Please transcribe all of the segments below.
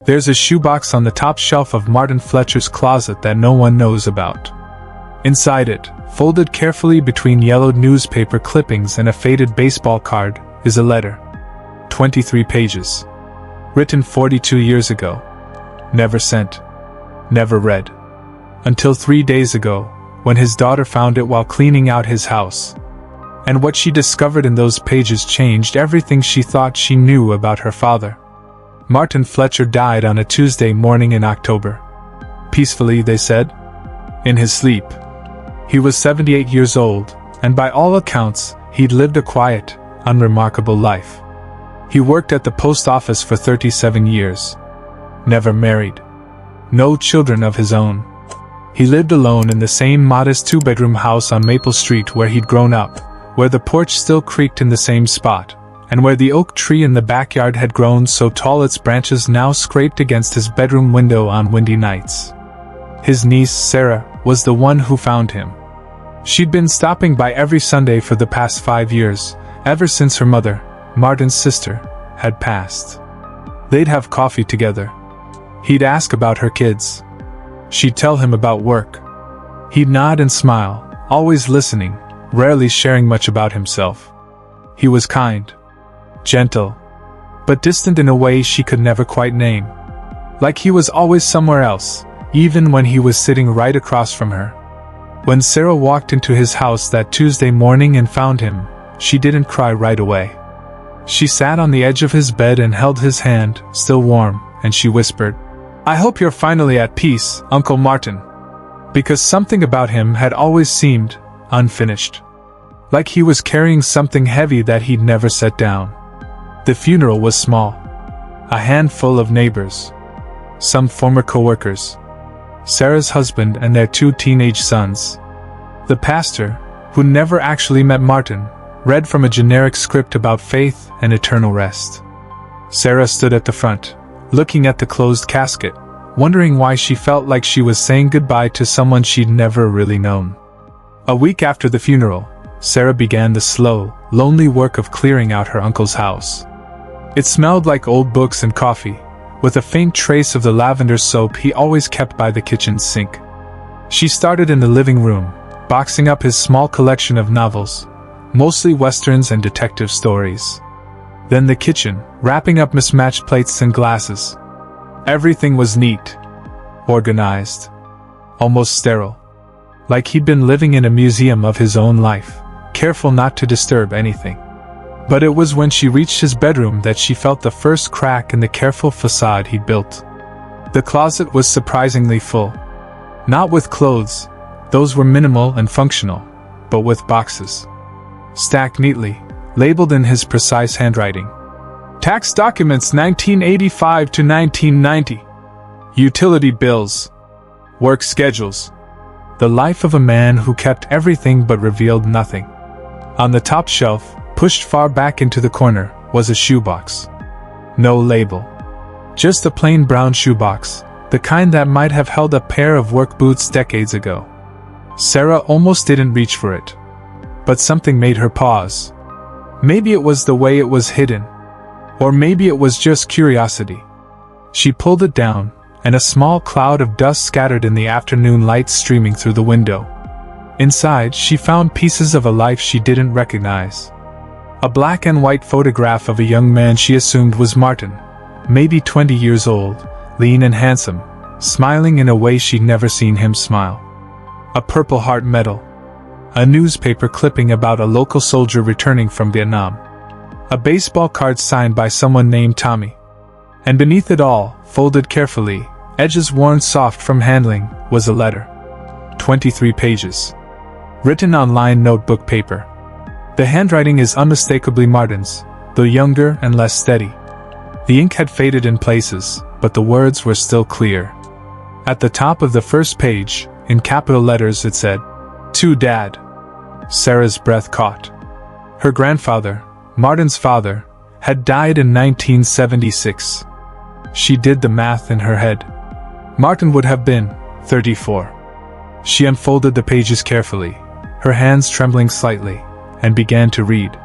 There's a shoebox on the top shelf of Martin Fletcher's closet that no one knows about. Inside it, folded carefully between yellowed newspaper clippings and a faded baseball card, is a letter. 23 pages. Written 42 years ago. Never sent. Never read. Until 3 days ago, when his daughter found it while cleaning out his house. And what she discovered in those pages changed everything she thought she knew about her father. Martin Fletcher died on a Tuesday morning in October. Peacefully, they said. In his sleep. He was 78 years old, and by all accounts, he'd lived a quiet, unremarkable life. He worked at the post office for 37 years. Never married. No children of his own. He lived alone in the same modest two-bedroom house on Maple Street where he'd grown up, where the porch still creaked in the same spot, and where the oak tree in the backyard had grown so tall its branches now scraped against his bedroom window on windy nights. His niece, Sarah, was the one who found him. She'd been stopping by every Sunday for the past 5 years, ever since her mother, Martin's sister, had passed. They'd have coffee together. He'd ask about her kids. She'd tell him about work. He'd nod and smile, always listening, rarely sharing much about himself. He was kind, gentle, but distant in a way she could never quite name. Like he was always somewhere else, even when he was sitting right across from her. When Sarah walked into his house that Tuesday morning and found him, she didn't cry right away. She sat on the edge of his bed and held his hand, still warm, and she whispered, "I hope you're finally at peace, Uncle Martin." Because something about him had always seemed unfinished. Like he was carrying something heavy that he'd never set down. The funeral was small. A handful of neighbors. Some former co-workers. Sarah's husband and their 2 teenage sons. The pastor, who never actually met Martin, read from a generic script about faith and eternal rest. Sarah stood at the front, looking at the closed casket, wondering why she felt like she was saying goodbye to someone she'd never really known. A week after the funeral, Sarah began the slow, lonely work of clearing out her uncle's house. It smelled like old books and coffee, with a faint trace of the lavender soap he always kept by the kitchen sink. She started in the living room, boxing up his small collection of novels, mostly westerns and detective stories. Then the kitchen, wrapping up mismatched plates and glasses. Everything was neat, organized, almost sterile. Like he'd been living in a museum of his own life, careful not to disturb anything. But it was when she reached his bedroom that she felt the first crack in the careful facade he'd built. The closet was surprisingly full. Not with clothes, those were minimal and functional, but with boxes. Stacked neatly, labeled in his precise handwriting. Tax documents 1985 to 1990. Utility bills. Work schedules. The life of a man who kept everything but revealed nothing. On the top shelf, pushed far back into the corner, was a shoebox. No label. Just a plain brown shoebox, the kind that might have held a pair of work boots decades ago. Sarah almost didn't reach for it. But something made her pause. Maybe it was the way it was hidden. Or maybe it was just curiosity. She pulled it down, and a small cloud of dust scattered in the afternoon light streaming through the window. Inside, she found pieces of a life she didn't recognize. A black and white photograph of a young man she assumed was Martin, maybe 20 years old, lean and handsome, smiling in a way she'd never seen him smile. A Purple Heart medal. A newspaper clipping about a local soldier returning from Vietnam. A baseball card signed by someone named Tommy. And beneath it all, folded carefully, edges worn soft from handling, was a letter. 23 pages. Written on lined notebook paper. The handwriting is unmistakably Martin's, though younger and less steady. The ink had faded in places, but the words were still clear. At the top of the first page, in capital letters it said, "To Dad." Sarah's breath caught. Her grandfather, Martin's father, had died in 1976. She did the math in her head. Martin would have been 34. She unfolded the pages carefully, her hands trembling slightly, and began to read.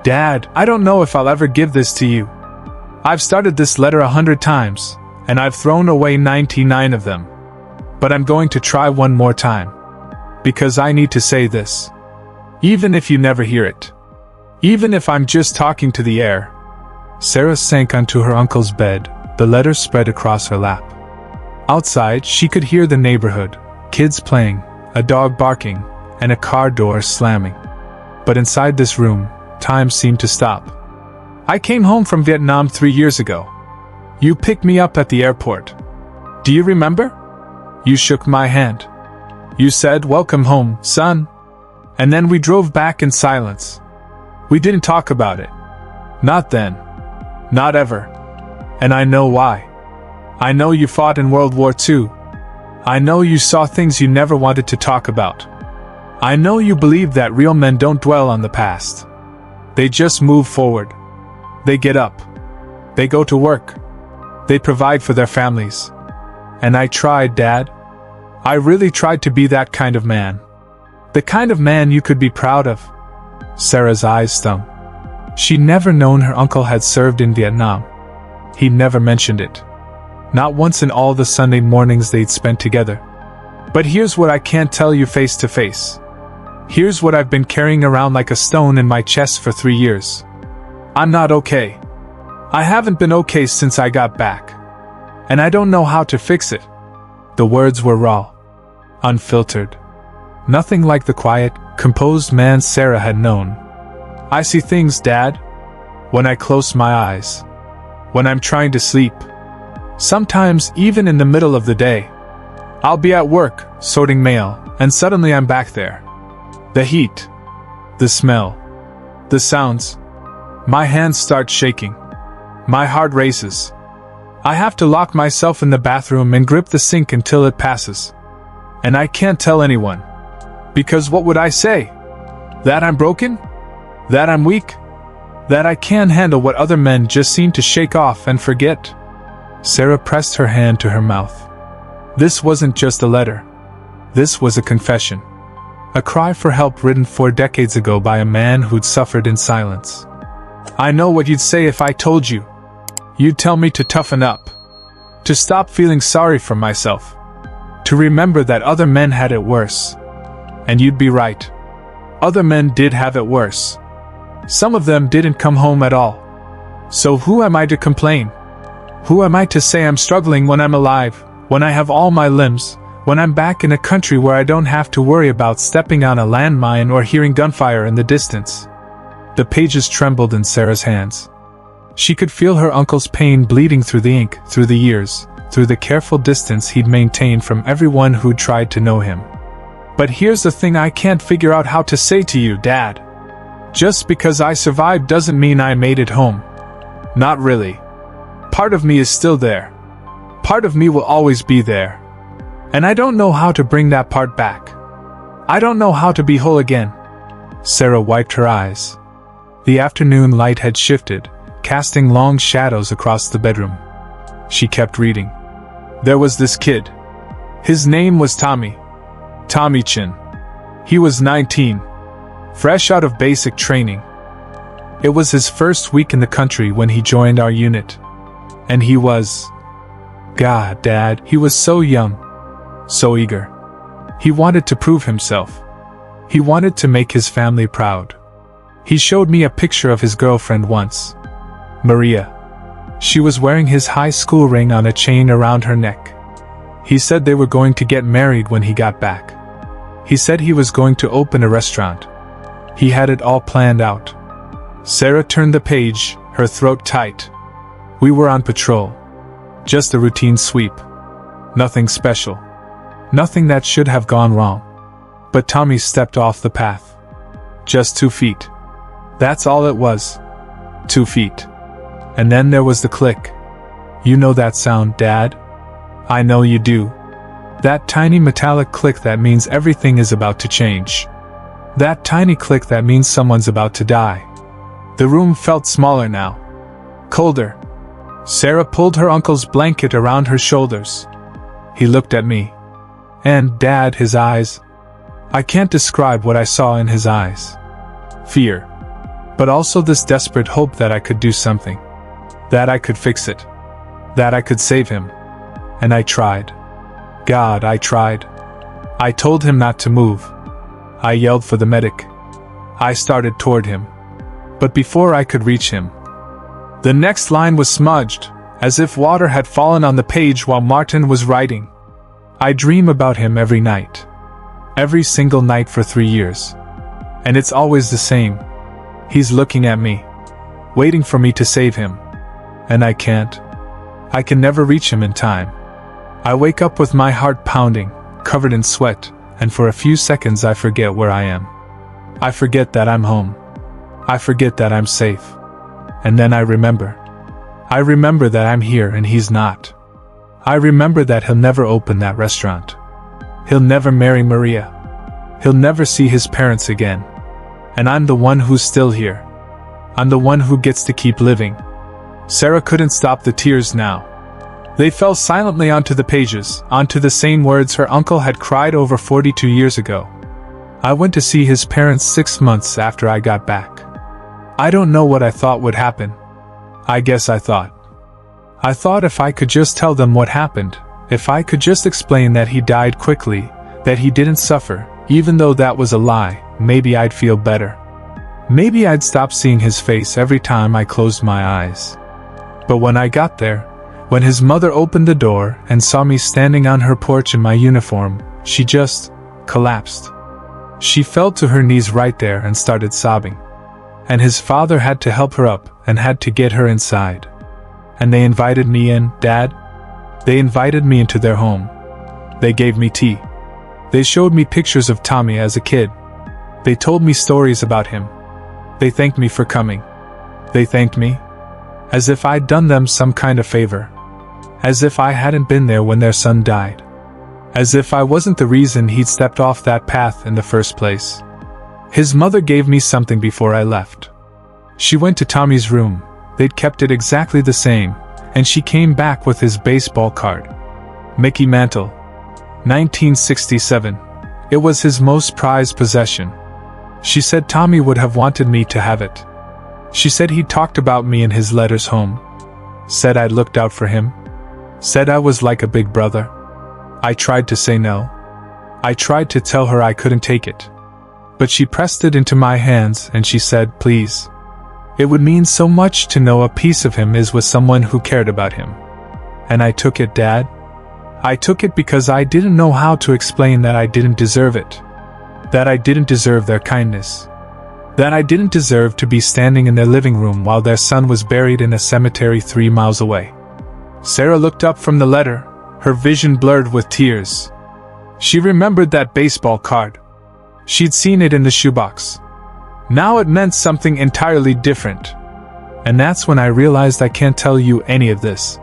"Dad, I don't know if I'll ever give this to you. I've started this letter 100 times, and I've thrown away 99 of them. But I'm going to try one more time. Because I need to say this. Even if you never hear it. Even if I'm just talking to the air. Sarah sank onto her uncle's bed, the letter spread across her lap. Outside, she could hear the neighborhood, kids playing, a dog barking, and a car door slamming. But inside this room, time seemed to stop. I came home from Vietnam 3 years ago. You picked me up at the airport. Do you remember? You shook my hand. You said, "Welcome home, son." And then we drove back in silence. We didn't talk about it. Not then. Not ever. And I know why. I know you fought in World War II. I know you saw things you never wanted to talk about. I know you believe that real men don't dwell on the past. They just move forward. They get up. They go to work. They provide for their families. And I tried, Dad. I really tried to be that kind of man. The kind of man you could be proud of. Sarah's eyes stung. She'd never known her uncle had served in Vietnam. He'd never mentioned it. Not once in all the Sunday mornings they'd spent together. But here's what I can't tell you face to face. Here's what I've been carrying around like a stone in my chest for 3 years. I'm not okay. I haven't been okay since I got back. And I don't know how to fix it. The words were raw. Unfiltered. Nothing like the quiet, composed man Sarah had known. I see things, Dad. When I close my eyes. When I'm trying to sleep. Sometimes even in the middle of the day. I'll be at work, sorting mail, and suddenly I'm back there. The heat. The smell. The sounds. My hands start shaking. My heart races. I have to lock myself in the bathroom and grip the sink until it passes. And I can't tell anyone. Because what would I say? That I'm broken? That I'm weak? That I can't handle what other men just seem to shake off and forget? Sarah pressed her hand to her mouth. This wasn't just a letter. This was a confession. A cry for help written 4 decades ago by a man who'd suffered in silence. I know what you'd say if I told you. You'd tell me to toughen up. To stop feeling sorry for myself. To remember that other men had it worse. And you'd be right. Other men did have it worse. Some of them didn't come home at all. So who am I to complain? Who am I to say I'm struggling when I'm alive, when I have all my limbs, when I'm back in a country where I don't have to worry about stepping on a landmine or hearing gunfire in the distance? The pages trembled in Sarah's hands. She could feel her uncle's pain bleeding through the ink, through the years, through the careful distance he'd maintained from everyone who'd tried to know him. But here's the thing I can't figure out how to say to you, Dad. Just because I survived doesn't mean I made it home. Not really. Part of me is still there. Part of me will always be there. And I don't know how to bring that part back. I don't know how to be whole again. Sarah wiped her eyes. The afternoon light had shifted, casting long shadows across the bedroom. She kept reading. There was this kid. His name was Tommy. Tommy Chin. He was 19. Fresh out of basic training. It was his first week in the country when he joined our unit. And he was... God, Dad, he was so young. So eager. He wanted to prove himself. He wanted to make his family proud. He showed me a picture of his girlfriend once. Maria. She was wearing his high school ring on a chain around her neck. He said they were going to get married when he got back. He said he was going to open a restaurant. He had it all planned out. Sarah turned the page, her throat tight. We were on patrol. Just a routine sweep. Nothing special. Nothing that should have gone wrong. But Tommy stepped off the path. Just 2 feet. That's all it was. 2 feet. And then there was the click. You know that sound, Dad? I know you do. That tiny metallic click that means everything is about to change. That tiny click that means someone's about to die. The room felt smaller now. Colder. Sarah pulled her uncle's blanket around her shoulders. He looked at me. And, Dad, his eyes. I can't describe what I saw in his eyes. Fear. But also this desperate hope that I could do something. That I could fix it. That I could save him. And I tried. God, I tried. I told him not to move. I yelled for the medic. I started toward him. But before I could reach him, the next line was smudged, as if water had fallen on the page while Martin was writing. I dream about him every night. Every single night for 3 years. And it's always the same. He's looking at me, waiting for me to save him. And I can't. I can never reach him in time. I wake up with my heart pounding, covered in sweat, and for a few seconds I forget where I am. I forget that I'm home. I forget that I'm safe. And then I remember. I remember that I'm here and he's not. I remember that he'll never open that restaurant. He'll never marry Maria. He'll never see his parents again. And I'm the one who's still here. I'm the one who gets to keep living. Sarah couldn't stop the tears now. They fell silently onto the pages, onto the same words her uncle had cried over 42 years ago. I went to see his parents 6 months after I got back. I don't know what I thought would happen. I guess I thought if I could just tell them what happened, if I could just explain that he died quickly, that he didn't suffer, even though that was a lie, maybe I'd feel better. Maybe I'd stop seeing his face every time I closed my eyes. But when I got there, when his mother opened the door and saw me standing on her porch in my uniform, she just collapsed. She fell to her knees right there and started sobbing. And his father had to help her up and had to get her inside. And they invited me in, Dad. They invited me into their home. They gave me tea. They showed me pictures of Tommy as a kid. They told me stories about him. They thanked me for coming. They thanked me as if I'd done them some kind of favor. As if I hadn't been there when their son died. As if I wasn't the reason he'd stepped off that path in the first place. His mother gave me something before I left. She went to Tommy's room. They'd kept it exactly the same, and she came back with his baseball card. Mickey Mantle. 1967. It was his most prized possession. She said Tommy would have wanted me to have it. She said he talked about me in his letters home. Said I'd looked out for him. Said I was like a big brother. I tried to say no. I tried to tell her I couldn't take it. But she pressed it into my hands and she said, please. It would mean so much to know a piece of him is with someone who cared about him. And I took it, Dad. I took it because I didn't know how to explain that I didn't deserve it. That I didn't deserve their kindness. That I didn't deserve to be standing in their living room while their son was buried in a cemetery 3 miles away. Sarah looked up from the letter, her vision blurred with tears. She remembered that baseball card. She'd seen it in the shoebox. Now it meant something entirely different. And that's when I realized I can't tell you any of this.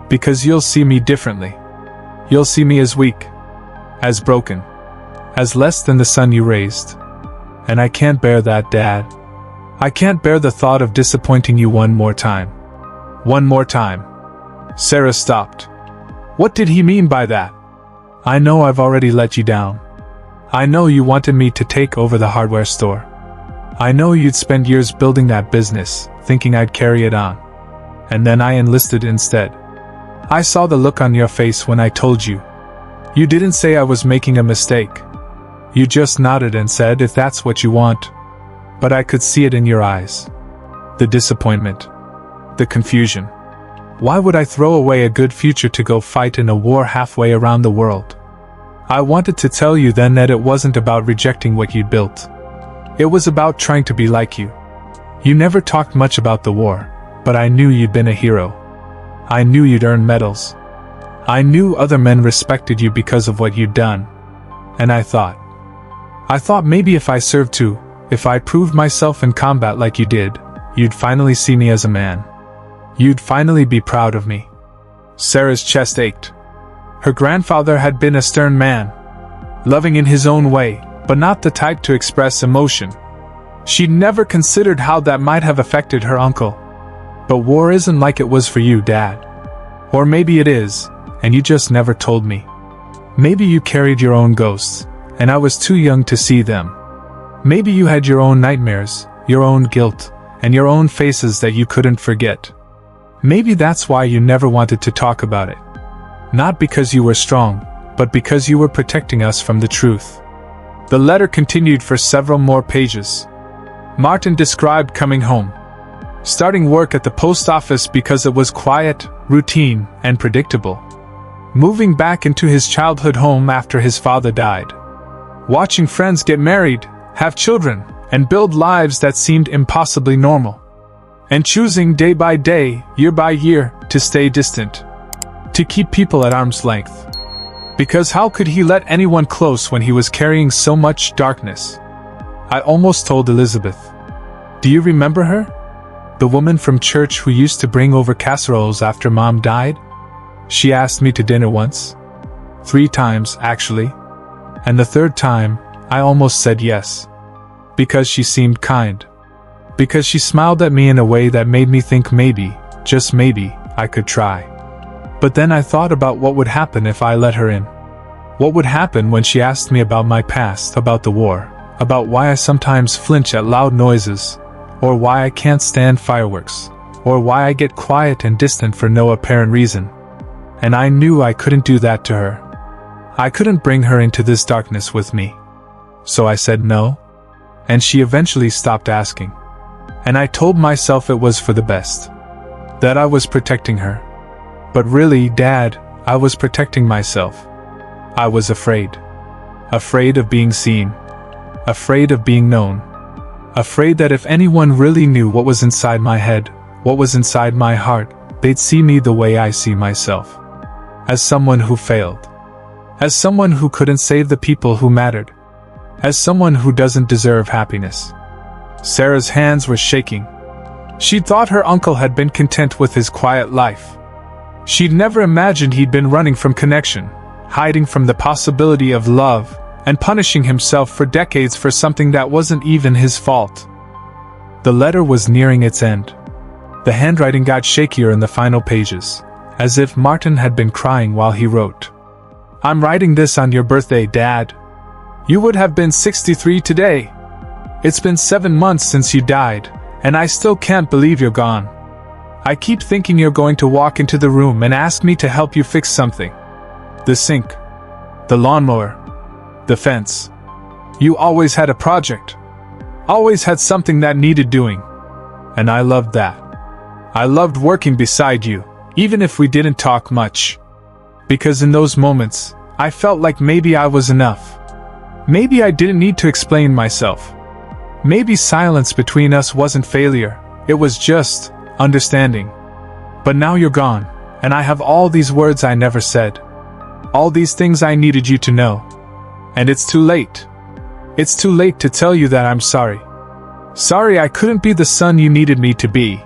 Because you'll see me differently. You'll see me as weak. As broken. As less than the son you raised. And I can't bear that, Dad. I can't bear the thought of disappointing you one more time. One more time. Sarah stopped. What did he mean by that? I know I've already let you down. I know you wanted me to take over the hardware store. I know you'd spend years building that business, thinking I'd carry it on. And then I enlisted instead. I saw the look on your face when I told you. You didn't say I was making a mistake. You just nodded and said if that's what you want. But I could see it in your eyes. The disappointment. The confusion. Why would I throw away a good future to go fight in a war halfway around the world? I wanted to tell you then that it wasn't about rejecting what you'd built. It was about trying to be like you. You never talked much about the war, but I knew you'd been a hero. I knew you'd earned medals. I knew other men respected you because of what you'd done. And I thought maybe if I served too, if I proved myself in combat like you did, you'd finally see me as a man. You'd finally be proud of me. Sarah's chest ached. Her grandfather had been a stern man, loving in his own way, but not the type to express emotion. She'd never considered how that might have affected her uncle. But war isn't like it was for you, Dad. Or maybe it is, and you just never told me. Maybe you carried your own ghosts, and I was too young to see them. Maybe you had your own nightmares, your own guilt, and your own faces that you couldn't forget. Maybe that's why you never wanted to talk about it. Not because you were strong, but because you were protecting us from the truth. The letter continued for several more pages. Martin described coming home, starting work at the post office because it was quiet, routine, and predictable. Moving back into his childhood home after his father died. Watching friends get married, have children, and build lives that seemed impossibly normal. And choosing day by day, year by year, to stay distant. To keep people at arm's length. Because how could he let anyone close when he was carrying so much darkness? I almost told Elizabeth. Do you remember her? The woman from church who used to bring over casseroles after Mom died? She asked me to dinner once. 3 times, actually. And the 3rd time, I almost said yes. Because she seemed kind. Because she smiled at me in a way that made me think maybe, just maybe, I could try. But then I thought about what would happen if I let her in. What would happen when she asked me about my past, about the war, about why I sometimes flinch at loud noises, or why I can't stand fireworks, or why I get quiet and distant for no apparent reason. And I knew I couldn't do that to her. I couldn't bring her into this darkness with me. So I said no, and she eventually stopped asking. And I told myself it was for the best. That I was protecting her. But really, Dad, I was protecting myself. I was afraid. Afraid of being seen. Afraid of being known. Afraid that if anyone really knew what was inside my head, what was inside my heart, they'd see me the way I see myself. As someone who failed. As someone who couldn't save the people who mattered. As someone who doesn't deserve happiness. Sarah's hands were shaking. She'd thought her uncle had been content with his quiet life. She'd never imagined he'd been running from connection, hiding from the possibility of love, and punishing himself for decades for something that wasn't even his fault. The letter was nearing its end. The handwriting got shakier in the final pages, as if Martin had been crying while he wrote. I'm writing this on your birthday, Dad. You would have been 63 today. It's been 7 months since you died, and I still can't believe you're gone. I keep thinking you're going to walk into the room and ask me to help you fix something. The sink. The lawnmower. The fence. You always had a project. Always had something that needed doing. And I loved that. I loved working beside you, even if we didn't talk much. Because in those moments, I felt like maybe I was enough. Maybe I didn't need to explain myself. Maybe silence between us wasn't failure, it was just understanding. But now you're gone, and I have all these words I never said. All these things I needed you to know. And it's too late. It's too late to tell you that I'm sorry. Sorry I couldn't be the son you needed me to be.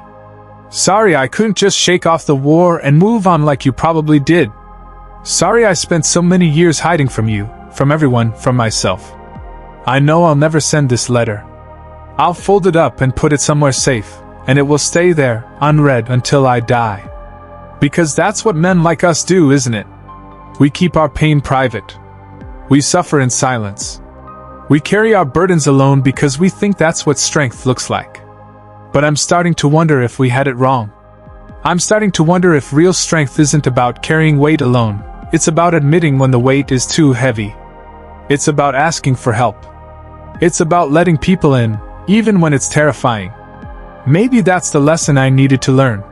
Sorry I couldn't just shake off the war and move on like you probably did. Sorry I spent so many years hiding from you, from everyone, from myself. I know I'll never send this letter. I'll fold it up and put it somewhere safe, and it will stay there, unread, until I die. Because that's what men like us do, isn't it? We keep our pain private. We suffer in silence. We carry our burdens alone because we think that's what strength looks like. But I'm starting to wonder if we had it wrong. I'm starting to wonder if real strength isn't about carrying weight alone. It's about admitting when the weight is too heavy. It's about asking for help. It's about letting people in, even when it's terrifying. Maybe that's the lesson I needed to learn.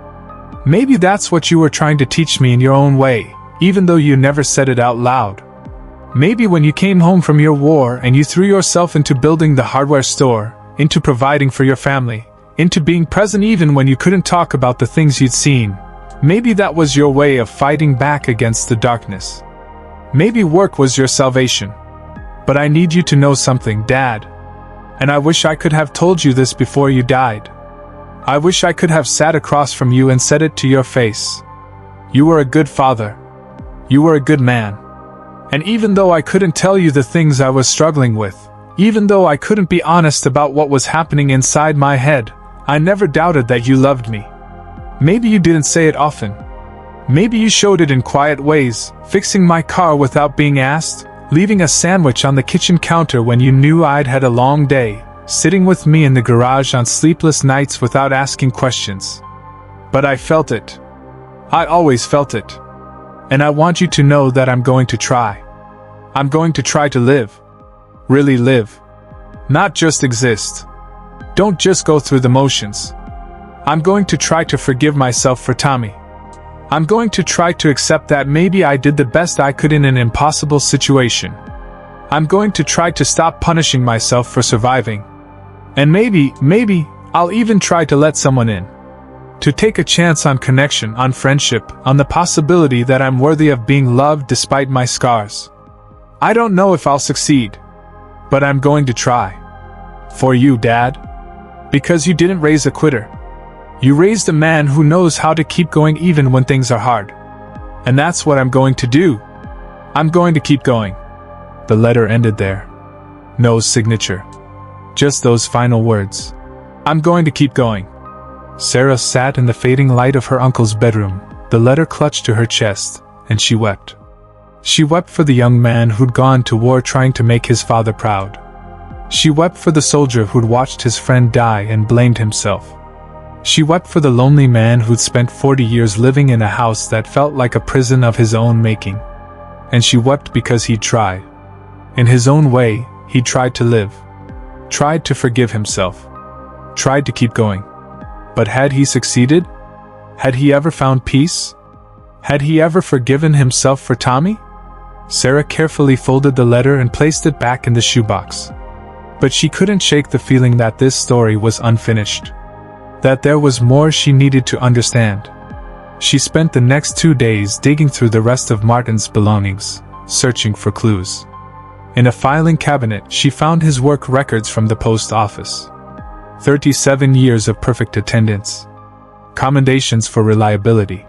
Maybe that's what you were trying to teach me in your own way, even though you never said it out loud. Maybe when you came home from your war and you threw yourself into building the hardware store, into providing for your family, into being present even when you couldn't talk about the things you'd seen, maybe that was your way of fighting back against the darkness. Maybe work was your salvation. But I need you to know something, Dad. And I wish I could have told you this before you died. I wish I could have sat across from you and said it to your face. You were a good father. You were a good man. And even though I couldn't tell you the things I was struggling with, even though I couldn't be honest about what was happening inside my head, I never doubted that you loved me. Maybe you didn't say it often. Maybe you showed it in quiet ways, fixing my car without being asked, leaving a sandwich on the kitchen counter when you knew I'd had a long day, sitting with me in the garage on sleepless nights without asking questions. But I felt it. I always felt it. And I want you to know that I'm going to try. I'm going to try to live. Really live. Not just exist. Don't just go through the motions. I'm going to try to forgive myself for Tommy. I'm going to try to accept that maybe I did the best I could in an impossible situation. I'm going to try to stop punishing myself for surviving. And maybe, I'll even try to let someone in. To take a chance on connection, on friendship, on the possibility that I'm worthy of being loved despite my scars. I don't know if I'll succeed, but I'm going to try. For you, Dad. Because you didn't raise a quitter. You raised a man who knows how to keep going even when things are hard. And that's what I'm going to do. I'm going to keep going. The letter ended there. No signature. Just those final words. I'm going to keep going. Sarah sat in the fading light of her uncle's bedroom, the letter clutched to her chest, and she wept. She wept for the young man who'd gone to war trying to make his father proud. She wept for the soldier who'd watched his friend die and blamed himself. She wept for the lonely man who'd spent 40 years living in a house that felt like a prison of his own making. And she wept because he'd tried. In his own way, he tried to live. Tried to forgive himself. Tried to keep going. But had he succeeded? Had he ever found peace? Had he ever forgiven himself for Tommy? Sarah carefully folded the letter and placed it back in the shoebox. But she couldn't shake the feeling that this story was unfinished. That there was more she needed to understand. She spent the next 2 days digging through the rest of Martin's belongings, searching for clues. In a filing cabinet, she found his work records from the post office. 37 years of perfect attendance. Commendations for reliability.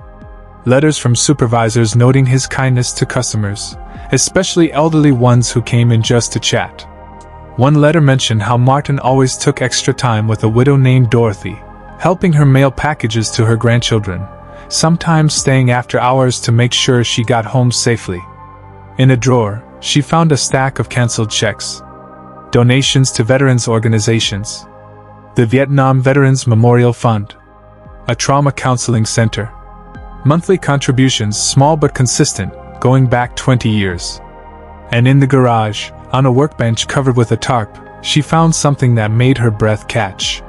Letters from supervisors noting his kindness to customers, especially elderly ones who came in just to chat. One letter mentioned how Martin always took extra time with a widow named Dorothy, helping her mail packages to her grandchildren, sometimes staying after hours to make sure she got home safely. In a drawer, she found a stack of canceled checks. Donations to veterans organizations. The Vietnam Veterans Memorial Fund. A trauma counseling center. Monthly contributions, small but consistent, going back 20 years. And in the garage, on a workbench covered with a tarp, she found something that made her breath catch.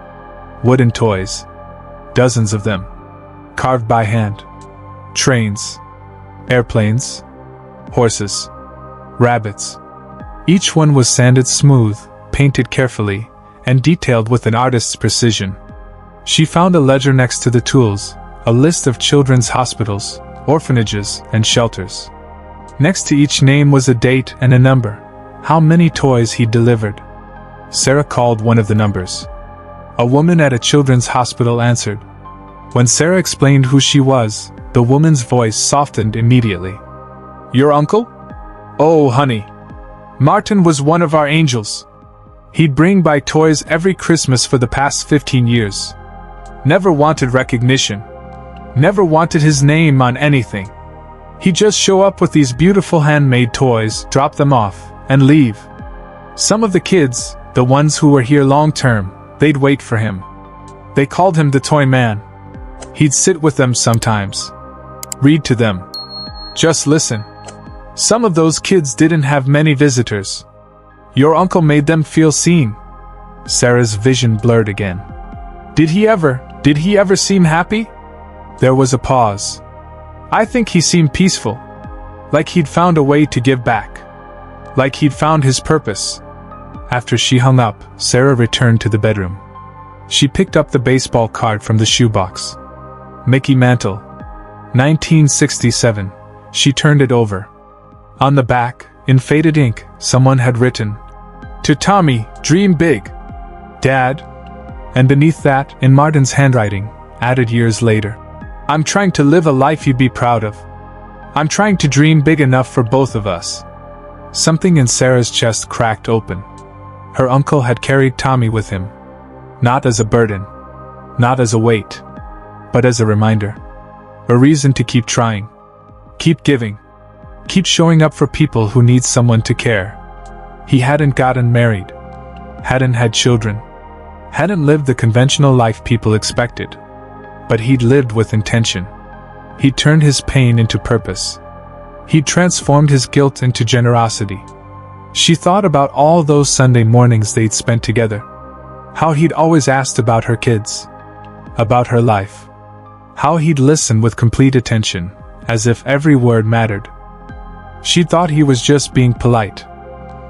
Wooden toys. Dozens of them. Carved by hand. Trains. Airplanes. Horses. Rabbits. Each one was sanded smooth, painted carefully, and detailed with an artist's precision. She found a ledger next to the tools, a list of children's hospitals, orphanages, and shelters. Next to each name was a date and a number, how many toys he'd delivered. Sarah called one of the numbers. A woman at a children's hospital answered. When Sarah explained who she was, the woman's voice softened immediately. Your uncle? Oh, honey. Martin was one of our angels. He'd bring by toys every Christmas for the past 15 years. Never wanted recognition. Never wanted his name on anything. He'd just show up with these beautiful handmade toys, drop them off, and leave. Some of the kids, the ones who were here long term, they'd wait for him. They called him the Toy Man. He'd sit with them sometimes. Read to them. Just listen. Some of those kids didn't have many visitors. Your uncle made them feel seen. Sarah's vision blurred again. Did he ever seem happy? There was a pause. I think he seemed peaceful. Like he'd found a way to give back. Like he'd found his purpose. After she hung up, Sarah returned to the bedroom. She picked up the baseball card from the shoebox. Mickey Mantle. 1967. She turned it over. On the back, in faded ink, someone had written, "To Tommy, dream big. Dad." And beneath that, in Martin's handwriting, added years later, "I'm trying to live a life you'd be proud of. I'm trying to dream big enough for both of us." Something in Sarah's chest cracked open. Her uncle had carried Tommy with him. Not as a burden. Not as a weight. But as a reminder. A reason to keep trying. Keep giving. Keep showing up for people who need someone to care. He hadn't gotten married. Hadn't had children. Hadn't lived the conventional life people expected. But he'd lived with intention. He'd turned his pain into purpose. He'd transformed his guilt into generosity. She thought about all those Sunday mornings they'd spent together. How he'd always asked about her kids. About her life. How he'd listened with complete attention, as if every word mattered. She thought he was just being polite.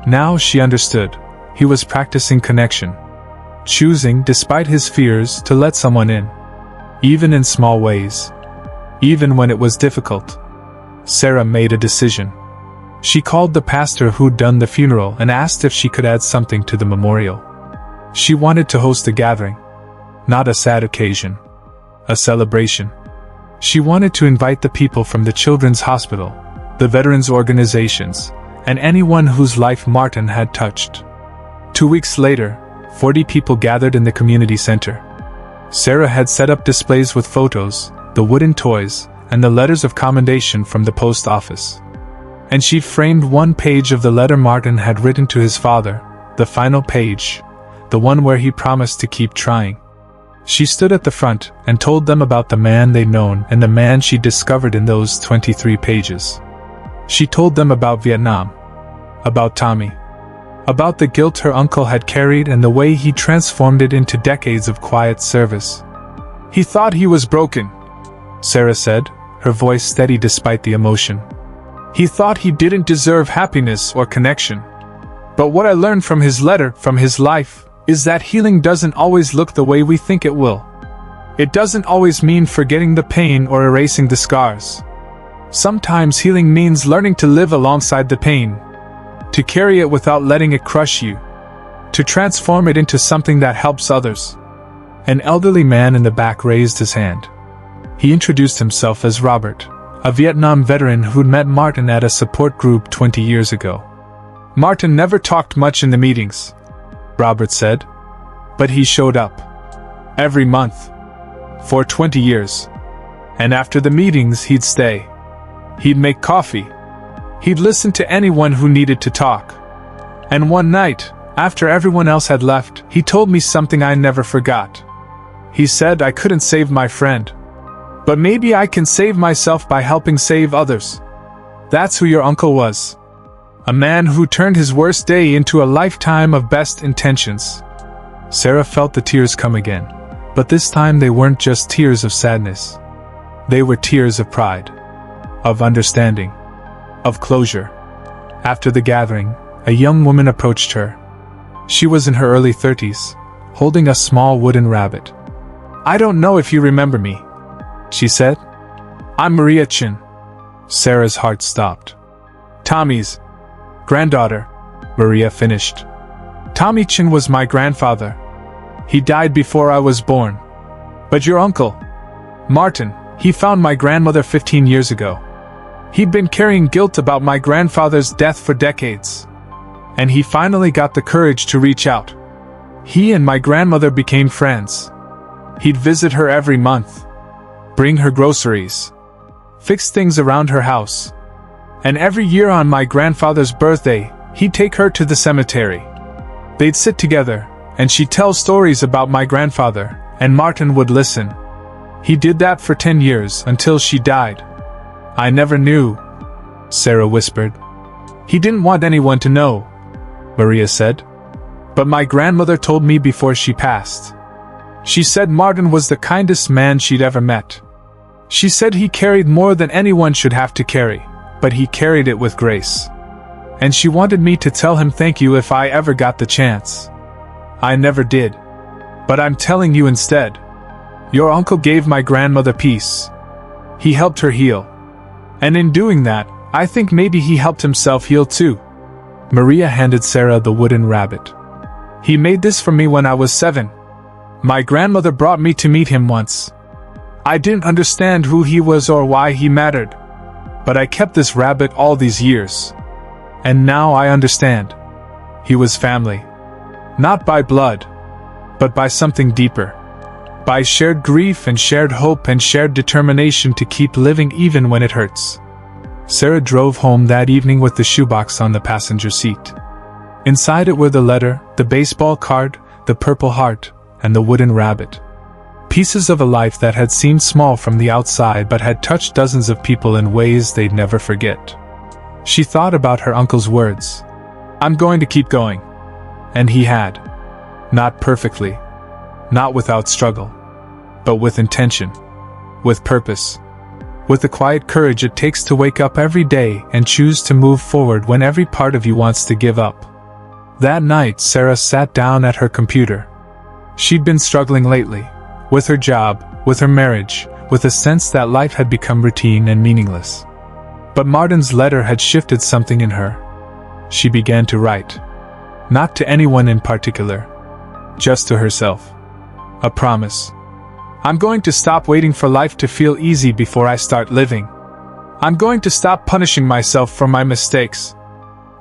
Now she understood. He was practicing connection. Choosing, despite his fears, to let someone in. Even in small ways. Even when it was difficult. Sarah made a decision. She called the pastor who'd done the funeral and asked if she could add something to the memorial. She wanted to host a gathering. Not a sad occasion. A celebration. She wanted to invite the people from the Children's Hospital, the veterans organizations, and anyone whose life Martin had touched. 2 weeks later, 40 people gathered in the community center. Sarah had set up displays with photos, the wooden toys, and the letters of commendation from the post office. And she framed one page of the letter Martin had written to his father, the final page, the one where he promised to keep trying. She stood at the front and told them about the man they'd known and the man she'd discovered in those 23 pages. She told them about Vietnam. About Tommy. About the guilt her uncle had carried and the way he transformed it into decades of quiet service. He thought he was broken, Sarah said, her voice steady despite the emotion. He thought he didn't deserve happiness or connection. But what I learned from his letter, from his life, is that healing doesn't always look the way we think it will. It doesn't always mean forgetting the pain or erasing the scars. Sometimes healing means learning to live alongside the pain. To carry it without letting it crush you. To transform it into something that helps others. An elderly man in the back raised his hand. He introduced himself as Robert, a Vietnam veteran who'd met Martin at a support group 20 years ago. Martin never talked much in the meetings, Robert said. But he showed up. Every month. For 20 years. And after the meetings he'd stay. He'd make coffee. He'd listen to anyone who needed to talk. And one night, after everyone else had left, he told me something I never forgot. He said I couldn't save my friend. But maybe I can save myself by helping save others. That's who your uncle was. A man who turned his worst day into a lifetime of best intentions. Sarah felt the tears come again. But this time they weren't just tears of sadness. They were tears of pride. Of understanding. Of closure. After the gathering, a young woman approached her. She was in her early 30s, holding a small wooden rabbit. I don't know if you remember me, she said. I'm Maria Chin. Sarah's heart stopped. Tommy's granddaughter, Maria finished. Tommy Chin was my grandfather. He died before I was born. But your uncle, Martin, he found my grandmother 15 years ago. He'd been carrying guilt about my grandfather's death for decades. And he finally got the courage to reach out. He and my grandmother became friends. He'd visit her every month. Bring her groceries. Fix things around her house. And every year on my grandfather's birthday, he'd take her to the cemetery. They'd sit together, and she'd tell stories about my grandfather, and Martin would listen. He did that for 10 years until she died. I never knew, Sarah whispered. He didn't want anyone to know, Maria said. But my grandmother told me before she passed. She said Martin was the kindest man she'd ever met. She said he carried more than anyone should have to carry, but he carried it with grace. And she wanted me to tell him thank you if I ever got the chance. I never did. But I'm telling you instead. Your uncle gave my grandmother peace. He helped her heal. And in doing that, I think maybe he helped himself heal too. Maria handed Sarah the wooden rabbit. He made this for me when I was 7. My grandmother brought me to meet him once. I didn't understand who he was or why he mattered. But I kept this rabbit all these years. And now I understand. He was family. Not by blood, but by something deeper. By shared grief and shared hope and shared determination to keep living even when it hurts. Sarah drove home that evening with the shoebox on the passenger seat. Inside it were the letter, the baseball card, the purple heart, and the wooden rabbit. Pieces of a life that had seemed small from the outside but had touched dozens of people in ways they'd never forget. She thought about her uncle's words. "I'm going to keep going." And he had. Not perfectly. Not without struggle. But with intention. With purpose. With the quiet courage it takes to wake up every day and choose to move forward when every part of you wants to give up. That night, Sarah sat down at her computer. She'd been struggling lately. With her job, with her marriage, with a sense that life had become routine and meaningless. But Martin's letter had shifted something in her. She began to write. Not to anyone in particular. Just to herself. A promise. "I'm going to stop waiting for life to feel easy before I start living. I'm going to stop punishing myself for my mistakes.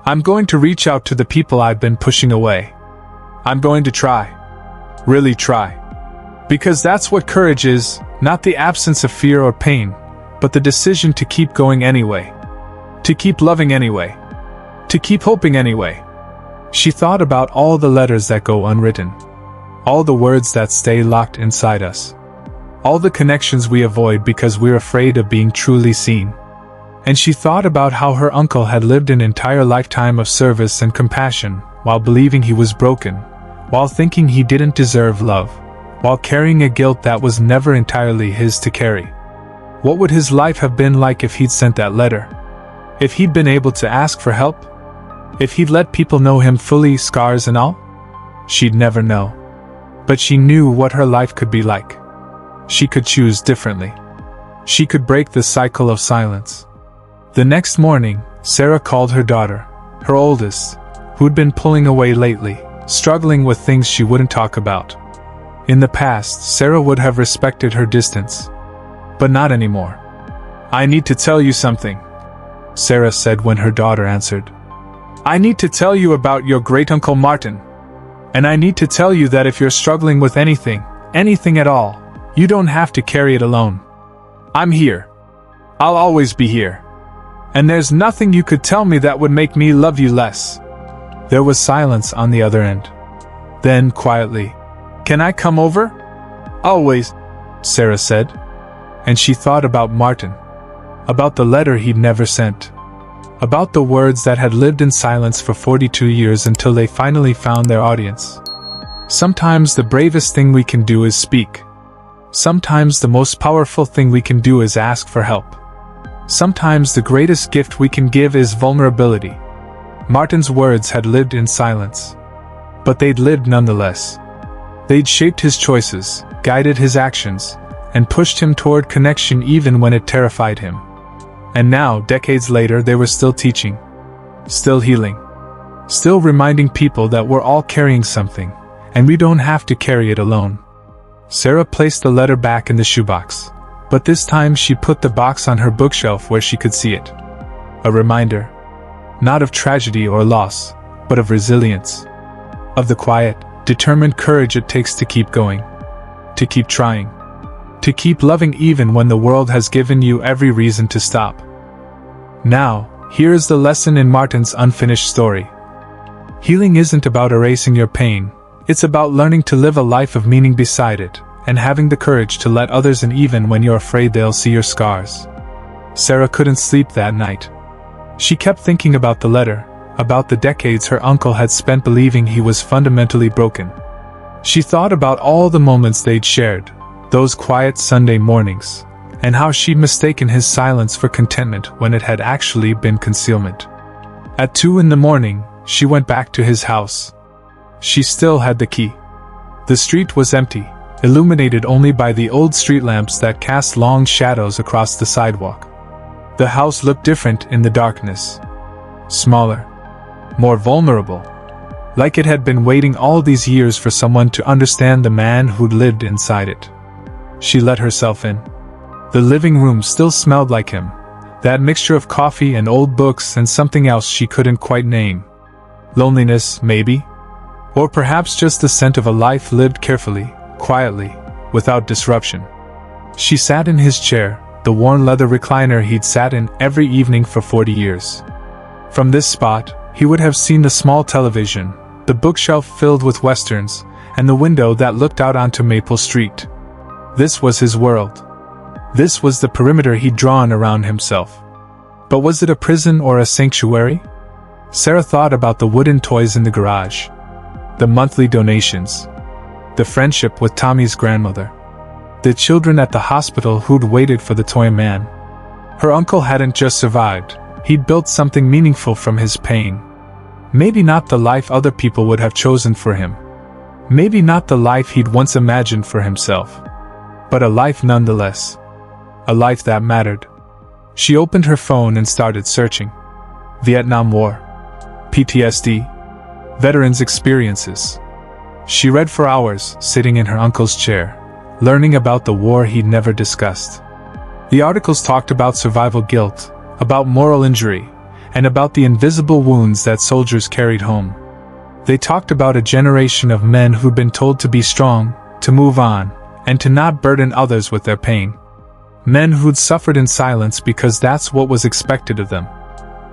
I'm going to reach out to the people I've been pushing away. I'm going to try. Really try. Because that's what courage is, not the absence of fear or pain, but the decision to keep going anyway. To keep loving anyway. To keep hoping anyway." She thought about all the letters that go unwritten. All the words that stay locked inside us. All the connections we avoid because we're afraid of being truly seen. And she thought about how her uncle had lived an entire lifetime of service and compassion, while believing he was broken, while thinking he didn't deserve love, while carrying a guilt that was never entirely his to carry. What would his life have been like if he'd sent that letter? If he'd been able to ask for help? If he'd let people know him fully, scars and all? She'd never know. But she knew what her life could be like. She could choose differently. She could break the cycle of silence. The next morning, Sarah called her daughter, her oldest, who'd been pulling away lately, struggling with things she wouldn't talk about. In the past, Sarah would have respected her distance. But not anymore. "I need to tell you something," Sarah said when her daughter answered. "I need to tell you about your great-uncle Martin. And I need to tell you that if you're struggling with anything at all, you don't have to carry it alone. I'm here. I'll always be here. And there's nothing you could tell me that would make me love you less." There was silence on the other end. Then, quietly, "Can I come over?" "Always," Sarah said. And she thought about Martin. About the letter he'd never sent. About the words that had lived in silence for 42 years until they finally found their audience. Sometimes the bravest thing we can do is speak. Sometimes the most powerful thing we can do is ask for help. Sometimes the greatest gift we can give is vulnerability. Martin's words had lived in silence. But they'd lived nonetheless. They'd shaped his choices, guided his actions, and pushed him toward connection even when it terrified him. And now, decades later, they were still teaching. Still healing. Still reminding people that we're all carrying something, and we don't have to carry it alone. Sarah placed the letter back in the shoebox, but this time she put the box on her bookshelf where she could see it. A reminder. Not of tragedy or loss, but of resilience. Of the quiet, determined courage it takes to keep going. To keep trying. To keep loving even when the world has given you every reason to stop. Now, here is the lesson in Martin's unfinished story. Healing isn't about erasing your pain, it's about learning to live a life of meaning beside it, and having the courage to let others in even when you're afraid they'll see your scars. Sarah couldn't sleep that night. She kept thinking about the letter, about the decades her uncle had spent believing he was fundamentally broken. She thought about all the moments they'd shared, those quiet Sunday mornings, and how she'd mistaken his silence for contentment when it had actually been concealment. At 2 a.m, she went back to his house. She still had the key. The street was empty, illuminated only by the old street lamps that cast long shadows across the sidewalk. The house looked different in the darkness. Smaller. More vulnerable. Like it had been waiting all these years for someone to understand the man who'd lived inside it. She let herself in. The living room still smelled like him, that mixture of coffee and old books and something else she couldn't quite name. Loneliness, maybe? Or perhaps just the scent of a life lived carefully, quietly, without disruption. She sat in his chair, the worn leather recliner he'd sat in every evening for 40 years. From this spot, he would have seen the small television, the bookshelf filled with westerns, and the window that looked out onto Maple Street. This was his world. This was the perimeter he'd drawn around himself. But was it a prison or a sanctuary? Sarah thought about the wooden toys in the garage, the monthly donations, the friendship with Tommy's grandmother, the children at the hospital who'd waited for the toy man. Her uncle hadn't just survived, he'd built something meaningful from his pain. Maybe not the life other people would have chosen for him. Maybe not the life he'd once imagined for himself. But a life nonetheless. A life that mattered. She opened her phone and started searching. Vietnam War. PTSD. Veterans' experiences. She read for hours, sitting in her uncle's chair, learning about the war he'd never discussed. The articles talked about survival guilt, about moral injury, and about the invisible wounds that soldiers carried home. They talked about a generation of men who'd been told to be strong, to move on, and to not burden others with their pain. Men who'd suffered in silence because that's what was expected of them.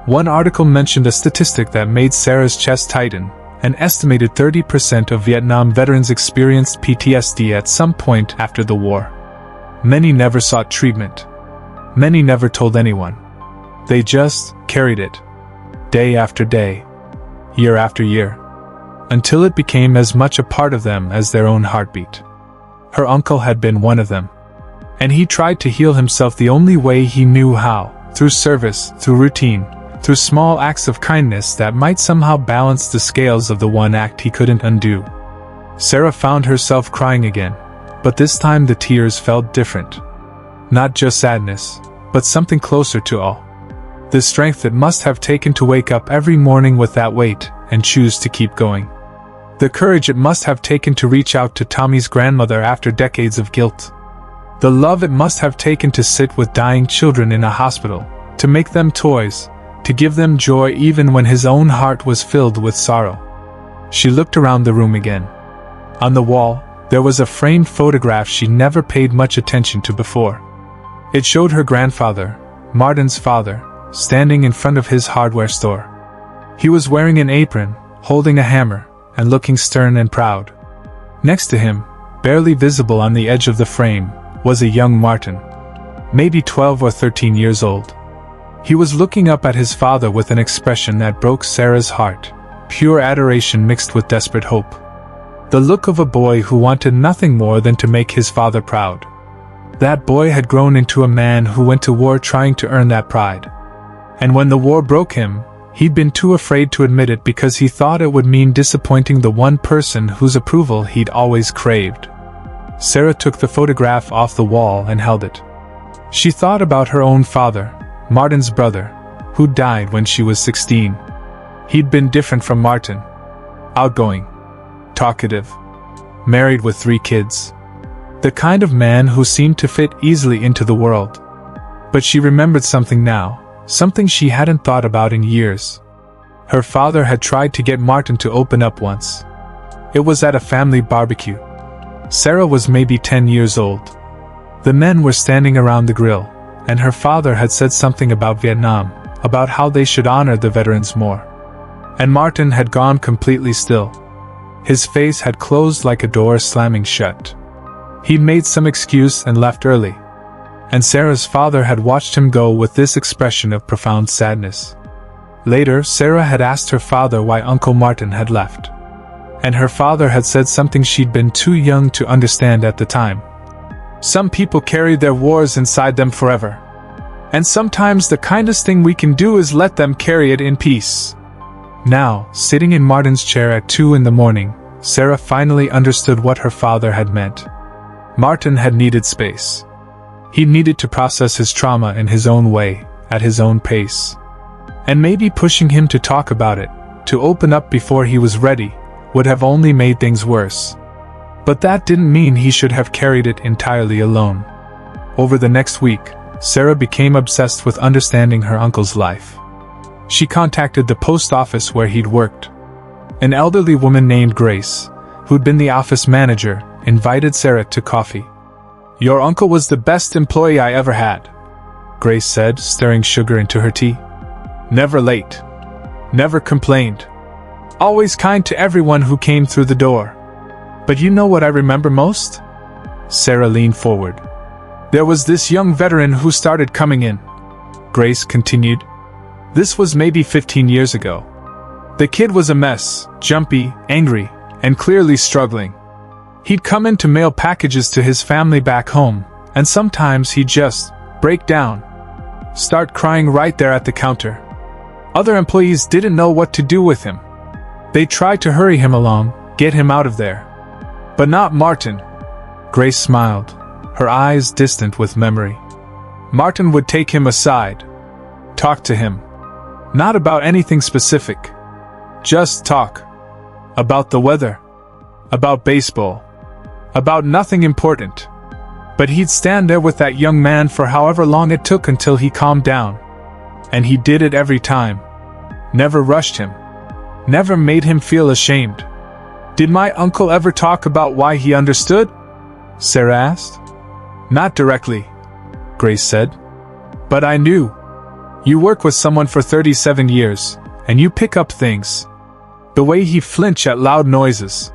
One article mentioned a statistic that made Sarah's chest tighten. An estimated 30% of Vietnam veterans experienced PTSD at some point after the war. Many never sought treatment. Many never told anyone. They just carried it. Day after day. Year after year. Until it became as much a part of them as their own heartbeat. Her uncle had been one of them. And he tried to heal himself the only way he knew how, through service, through routine, through small acts of kindness that might somehow balance the scales of the one act he couldn't undo. Sarah found herself crying again, but this time the tears felt different. Not just sadness, but something closer to awe. The strength it must have taken to wake up every morning with that weight and choose to keep going. The courage it must have taken to reach out to Tommy's grandmother after decades of guilt. The love it must have taken to sit with dying children in a hospital, to make them toys, to give them joy even when his own heart was filled with sorrow. She looked around the room again. On the wall, there was a framed photograph she never paid much attention to before. It showed her grandfather, Martin's father, standing in front of his hardware store. He was wearing an apron, holding a hammer, and looking stern and proud. Next to him, barely visible on the edge of the frame, was a young Martin. Maybe 12 or 13 years old. He was looking up at his father with an expression that broke Sarah's heart, pure adoration mixed with desperate hope. The look of a boy who wanted nothing more than to make his father proud. That boy had grown into a man who went to war trying to earn that pride. And when the war broke him, he'd been too afraid to admit it because he thought it would mean disappointing the one person whose approval he'd always craved. Sarah took the photograph off the wall and held it. She thought about her own father, Martin's brother, who died when she was 16. He'd been different from Martin. Outgoing. Talkative. Married with 3 kids. The kind of man who seemed to fit easily into the world. But she remembered something now, something she hadn't thought about in years. Her father had tried to get Martin to open up once. It was at a family barbecue. Sarah was maybe 10 years old. The men were standing around the grill, and her father had said something about Vietnam, about how they should honor the veterans more. And Martin had gone completely still. His face had closed like a door slamming shut. He'd made some excuse and left early. And Sarah's father had watched him go with this expression of profound sadness. Later, Sarah had asked her father why Uncle Martin had left. And her father had said something she'd been too young to understand at the time. Some people carry their wars inside them forever. And sometimes the kindest thing we can do is let them carry it in peace. Now, sitting in Martin's chair at 2 in the morning, Sarah finally understood what her father had meant. Martin had needed space. He needed to process his trauma in his own way, at his own pace. And maybe pushing him to talk about it, to open up before he was ready, would have only made things worse. But that didn't mean he should have carried it entirely alone. Over the next week, Sarah became obsessed with understanding her uncle's life. She contacted the post office where he'd worked. An elderly woman named Grace, who'd been the office manager, invited Sarah to coffee. "Your uncle was the best employee I ever had," Grace said, stirring sugar into her tea. "Never late. Never complained. Always kind to everyone who came through the door. But you know what I remember most?" Sarah leaned forward. "There was this young veteran who started coming in," Grace continued, This was maybe 15 years ago. The kid was a mess, jumpy, angry, and clearly struggling. He'd come in to mail packages to his family back home, and sometimes he'd just break down, start crying right there at the counter. Other employees didn't know what to do with him. They tried to hurry him along, get him out of there. But not Martin. Grace smiled, her eyes distant with memory. Martin would take him aside, talk to him. Not about anything specific. Just talk. About the weather. About baseball. About nothing important. But he'd stand there with that young man for however long it took until he calmed down. And he did it every time. Never rushed him. Never made him feel ashamed. Did my uncle ever talk about why he understood? Sarah asked. Not directly, Grace said. But I knew. You work with someone for 37 years, and you pick up things. The way he'd flinch at loud noises.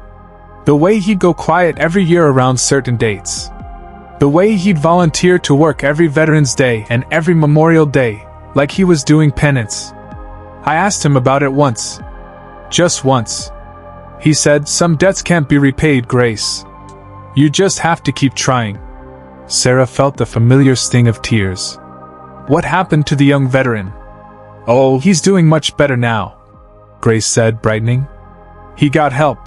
The way he'd go quiet every year around certain dates. The way he'd volunteer to work every Veterans Day and every Memorial Day, like he was doing penance. I asked him about it once. Just once. He said, "Some debts can't be repaid, Grace. You just have to keep trying." Sarah felt the familiar sting of tears. What happened to the young veteran? "Oh, he's doing much better now," Grace said, brightening. "He got help.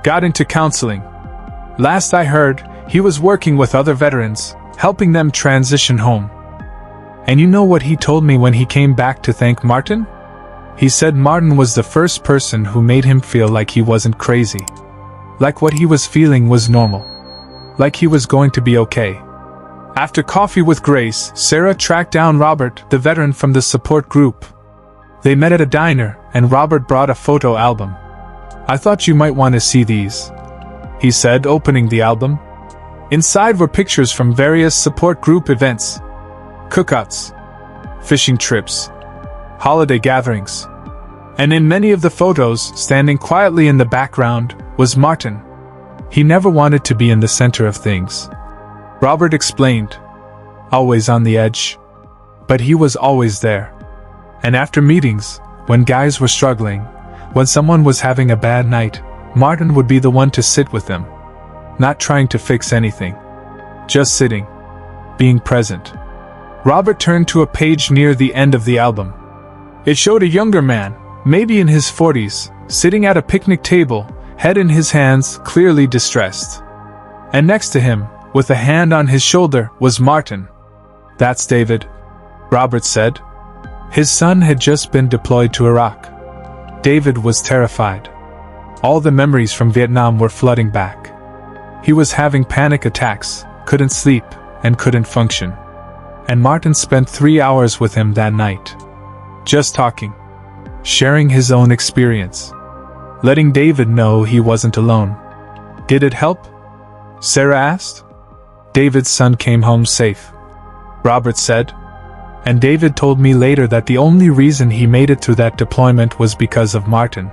Got into counseling. Last I heard, he was working with other veterans, helping them transition home. And you know what he told me when he came back to thank Martin? He said Martin was the first person who made him feel like he wasn't crazy. Like what he was feeling was normal. Like he was going to be okay." After coffee with Grace, Sarah tracked down Robert, the veteran from the support group. They met at a diner, and Robert brought a photo album. "I thought you might want to see these," he said, opening the album. Inside were pictures from various support group events. Cookouts, fishing trips, holiday gatherings. And in many of the photos, standing quietly in the background, was Martin. He never wanted to be in the center of things. Robert explained. Always on the edge. But he was always there. And after meetings, when guys were struggling, when someone was having a bad night, Martin would be the one to sit with them. Not trying to fix anything. Just sitting. Being present. Robert turned to a page near the end of the album. It showed a younger man, maybe in his 40s, sitting at a picnic table, head in his hands, clearly distressed. And next to him, with a hand on his shoulder, was Martin. "That's David," Robert said. His son had just been deployed to Iraq. David was terrified. All the memories from Vietnam were flooding back. He was having panic attacks, couldn't sleep, and couldn't function. And Martin spent 3 hours with him that night. Just talking. Sharing his own experience. Letting David know he wasn't alone. "Did it help?" Sarah asked. "David's son came home safe," Robert said. "And David told me later that the only reason he made it through that deployment was because of Martin.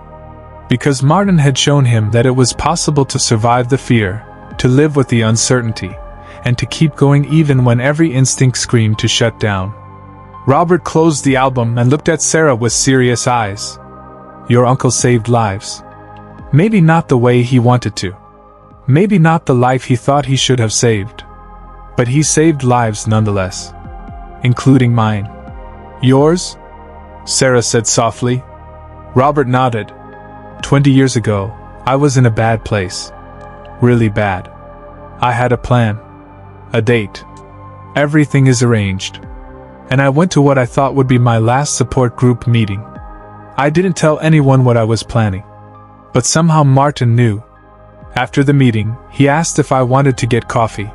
Because Martin had shown him that it was possible to survive the fear, to live with the uncertainty, and to keep going even when every instinct screamed to shut down." Robert closed the album and looked at Sarah with serious eyes. "Your uncle saved lives. Maybe not the way he wanted to. Maybe not the life he thought he should have saved. But he saved lives nonetheless. Including mine." "Yours?" Sarah said softly. Robert nodded. 20 years ago, I was in a bad place. Really bad. I had a plan. A date. Everything is arranged. And I went to what I thought would be my last support group meeting. I didn't tell anyone what I was planning. But somehow Martin knew. After the meeting, he asked if I wanted to get coffee.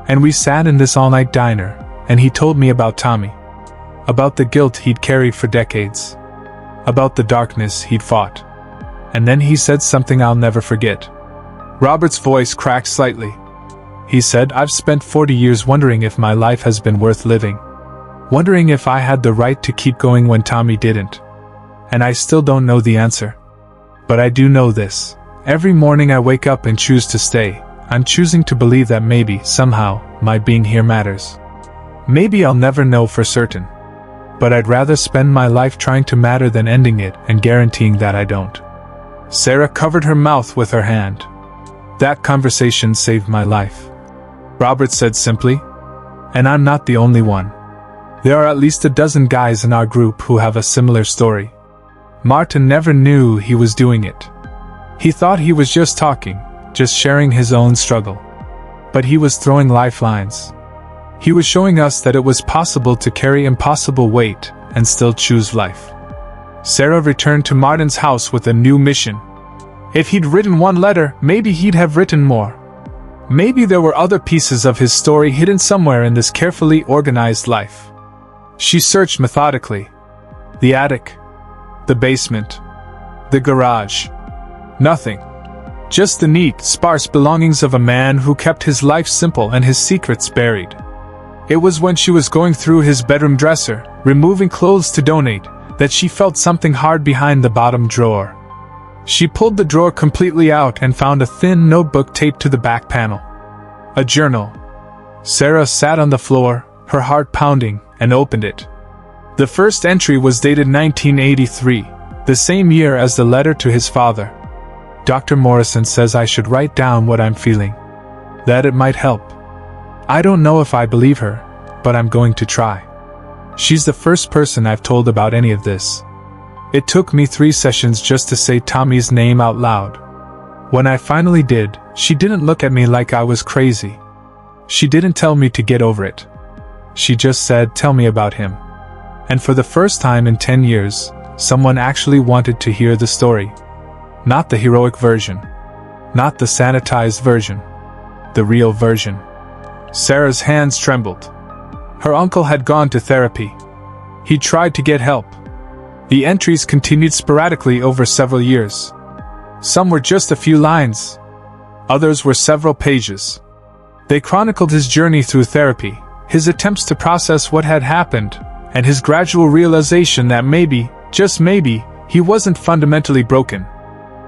And we sat in this all-night diner, and he told me about Tommy. About the guilt he'd carried for decades. About the darkness he'd fought. And then he said something I'll never forget. Robert's voice cracked slightly. He said, "I've spent 40 years wondering if my life has been worth living. Wondering if I had the right to keep going when Tommy didn't. And I still don't know the answer. But I do know this. Every morning I wake up and choose to stay. I'm choosing to believe that maybe, somehow, my being here matters. Maybe I'll never know for certain. but I'd rather spend my life trying to matter than ending it and guaranteeing that I don't." Sarah covered her mouth with her hand. "That conversation saved my life," Robert said simply. "And I'm not the only one. There are at least a dozen guys in our group who have a similar story." Martin never knew he was doing it. He thought he was just talking, just sharing his own struggle. But he was throwing lifelines. He was showing us that it was possible to carry impossible weight and still choose life. Sarah returned to Martin's house with a new mission. If he'd written one letter, maybe he'd have written more. Maybe there were other pieces of his story hidden somewhere in this carefully organized life. She searched methodically. The attic. The basement. The garage. Nothing. Just the neat, sparse belongings of a man who kept his life simple and his secrets buried. It was when she was going through his bedroom dresser, removing clothes to donate, that she felt something hard behind the bottom drawer. She pulled the drawer completely out and found a thin notebook taped to the back panel. A journal. Sarah sat on the floor, her heart pounding, and opened it. The first entry was dated 1983, the same year as the letter to his father. "Dr. Morrison says I should write down what I'm feeling. That it might help. I don't know if I believe her, but I'm going to try. She's the first person I've told about any of this. It took me 3 sessions just to say Tommy's name out loud. When I finally did, she didn't look at me like I was crazy. She didn't tell me to get over it. She just said, 'Tell me about him.' And for the first time in 10 years, someone actually wanted to hear the story. Not the heroic version. Not the sanitized version. The real version." Sarah's hands trembled. Her uncle had gone to therapy. He tried to get help. The entries continued sporadically over several years. Some were just a few lines. Others were several pages. They chronicled his journey through therapy, his attempts to process what had happened, and his gradual realization that maybe, just maybe, he wasn't fundamentally broken.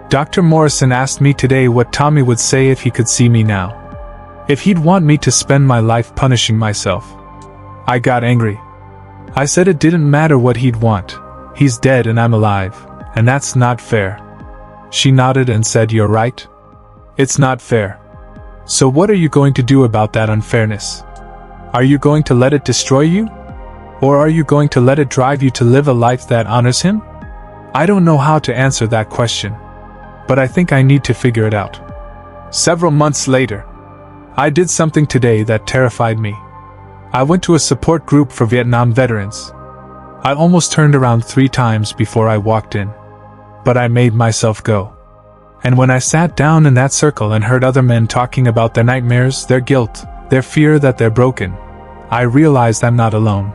"Dr. Morrison asked me today what Tommy would say if he could see me now. If he'd want me to spend my life punishing myself." I got angry. I said it didn't matter what he'd want. He's dead and I'm alive, and that's not fair. She nodded and said, "You're right. It's not fair. So what are you going to do about that unfairness? Are you going to let it destroy you? Or are you going to let it drive you to live a life that honors him?" I don't know how to answer that question, but I think I need to figure it out. Several months later, I did something today that terrified me. I went to a support group for Vietnam veterans. I almost turned around 3 times before I walked in. But I made myself go. And when I sat down in that circle and heard other men talking about their nightmares, their guilt, their fear that they're broken, I realized I'm not alone.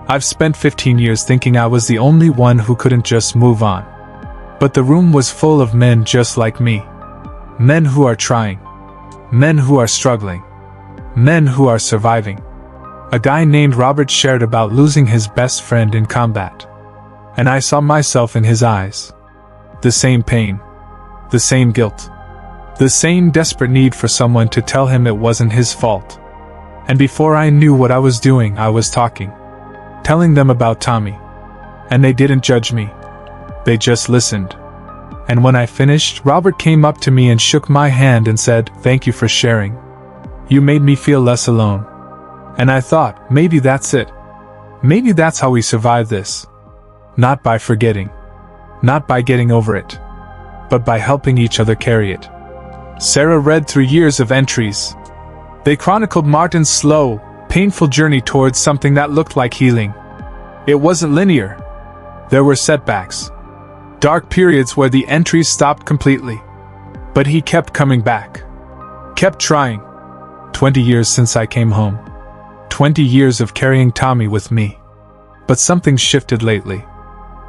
I've spent 15 years thinking I was the only one who couldn't just move on. But the room was full of men just like me. Men who are trying. Men who are struggling. Men who are surviving. A guy named Robert shared about losing his best friend in combat. And I saw myself in his eyes. The same pain. The same guilt. The same desperate need for someone to tell him it wasn't his fault. And before I knew what I was doing, I was talking. Telling them about Tommy. And they didn't judge me. They just listened. And when I finished, Robert came up to me and shook my hand and said, "Thank you for sharing. You made me feel less alone." And I thought, maybe that's it. Maybe that's how we survive this. Not by forgetting. Not by getting over it. But by helping each other carry it. Sarah read through years of entries. They chronicled Martin's slow, painful journey towards something that looked like healing. It wasn't linear. There were setbacks. Dark periods where the entries stopped completely. But he kept coming back. Kept trying. 20 years since I came home. 20 years of carrying Tommy with me. But something shifted lately.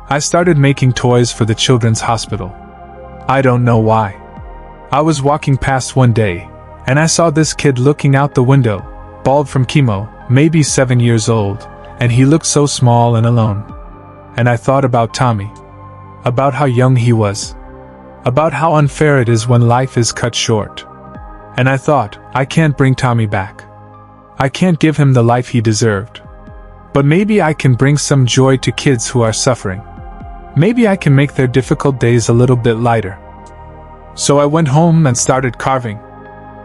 I started making toys for the children's hospital. I don't know why. I was walking past one day, and I saw this kid looking out the window, bald from chemo, maybe 7 years old, and he looked so small and alone. And I thought about Tommy. About how young he was. About how unfair it is when life is cut short. And I thought, I can't bring Tommy back. I can't give him the life he deserved. But maybe I can bring some joy to kids who are suffering. Maybe I can make their difficult days a little bit lighter. So I went home and started carving.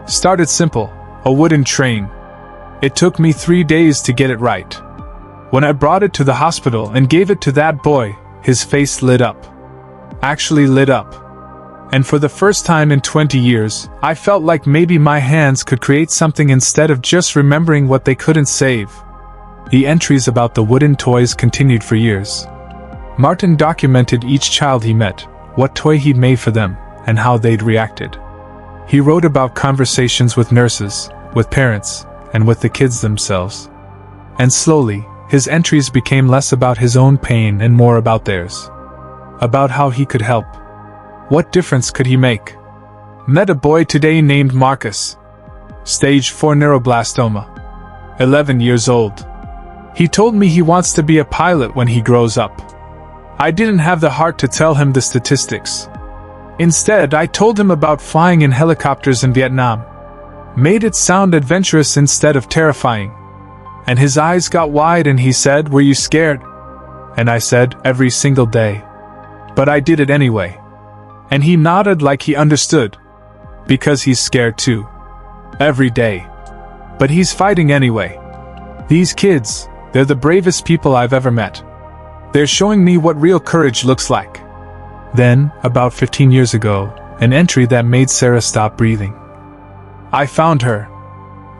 Started simple, a wooden train. It took me 3 days to get it right. When I brought it to the hospital and gave it to that boy, his face lit up. Actually lit up. And for the first time in 20 years, I felt like maybe my hands could create something instead of just remembering what they couldn't save. The entries about the wooden toys continued for years. Martin documented each child he met, what toy he'd made for them, and how they'd reacted. He wrote about conversations with nurses, with parents, and with the kids themselves. And slowly, his entries became less about his own pain and more about theirs. About how he could help. What difference could he make? Met a boy today named Marcus. Stage 4 neuroblastoma. 11 years old. He told me he wants to be a pilot when he grows up. I didn't have the heart to tell him the statistics. Instead, I told him about flying in helicopters in Vietnam. Made it sound adventurous instead of terrifying. And his eyes got wide and he said, "Were you scared?" And I said, "Every single day. But I did it anyway." And he nodded like he understood. Because he's scared too. Every day. But he's fighting anyway. These kids, they're the bravest people I've ever met. They're showing me what real courage looks like. Then, about 15 years ago, an entry that made Sarah stop breathing. I found her.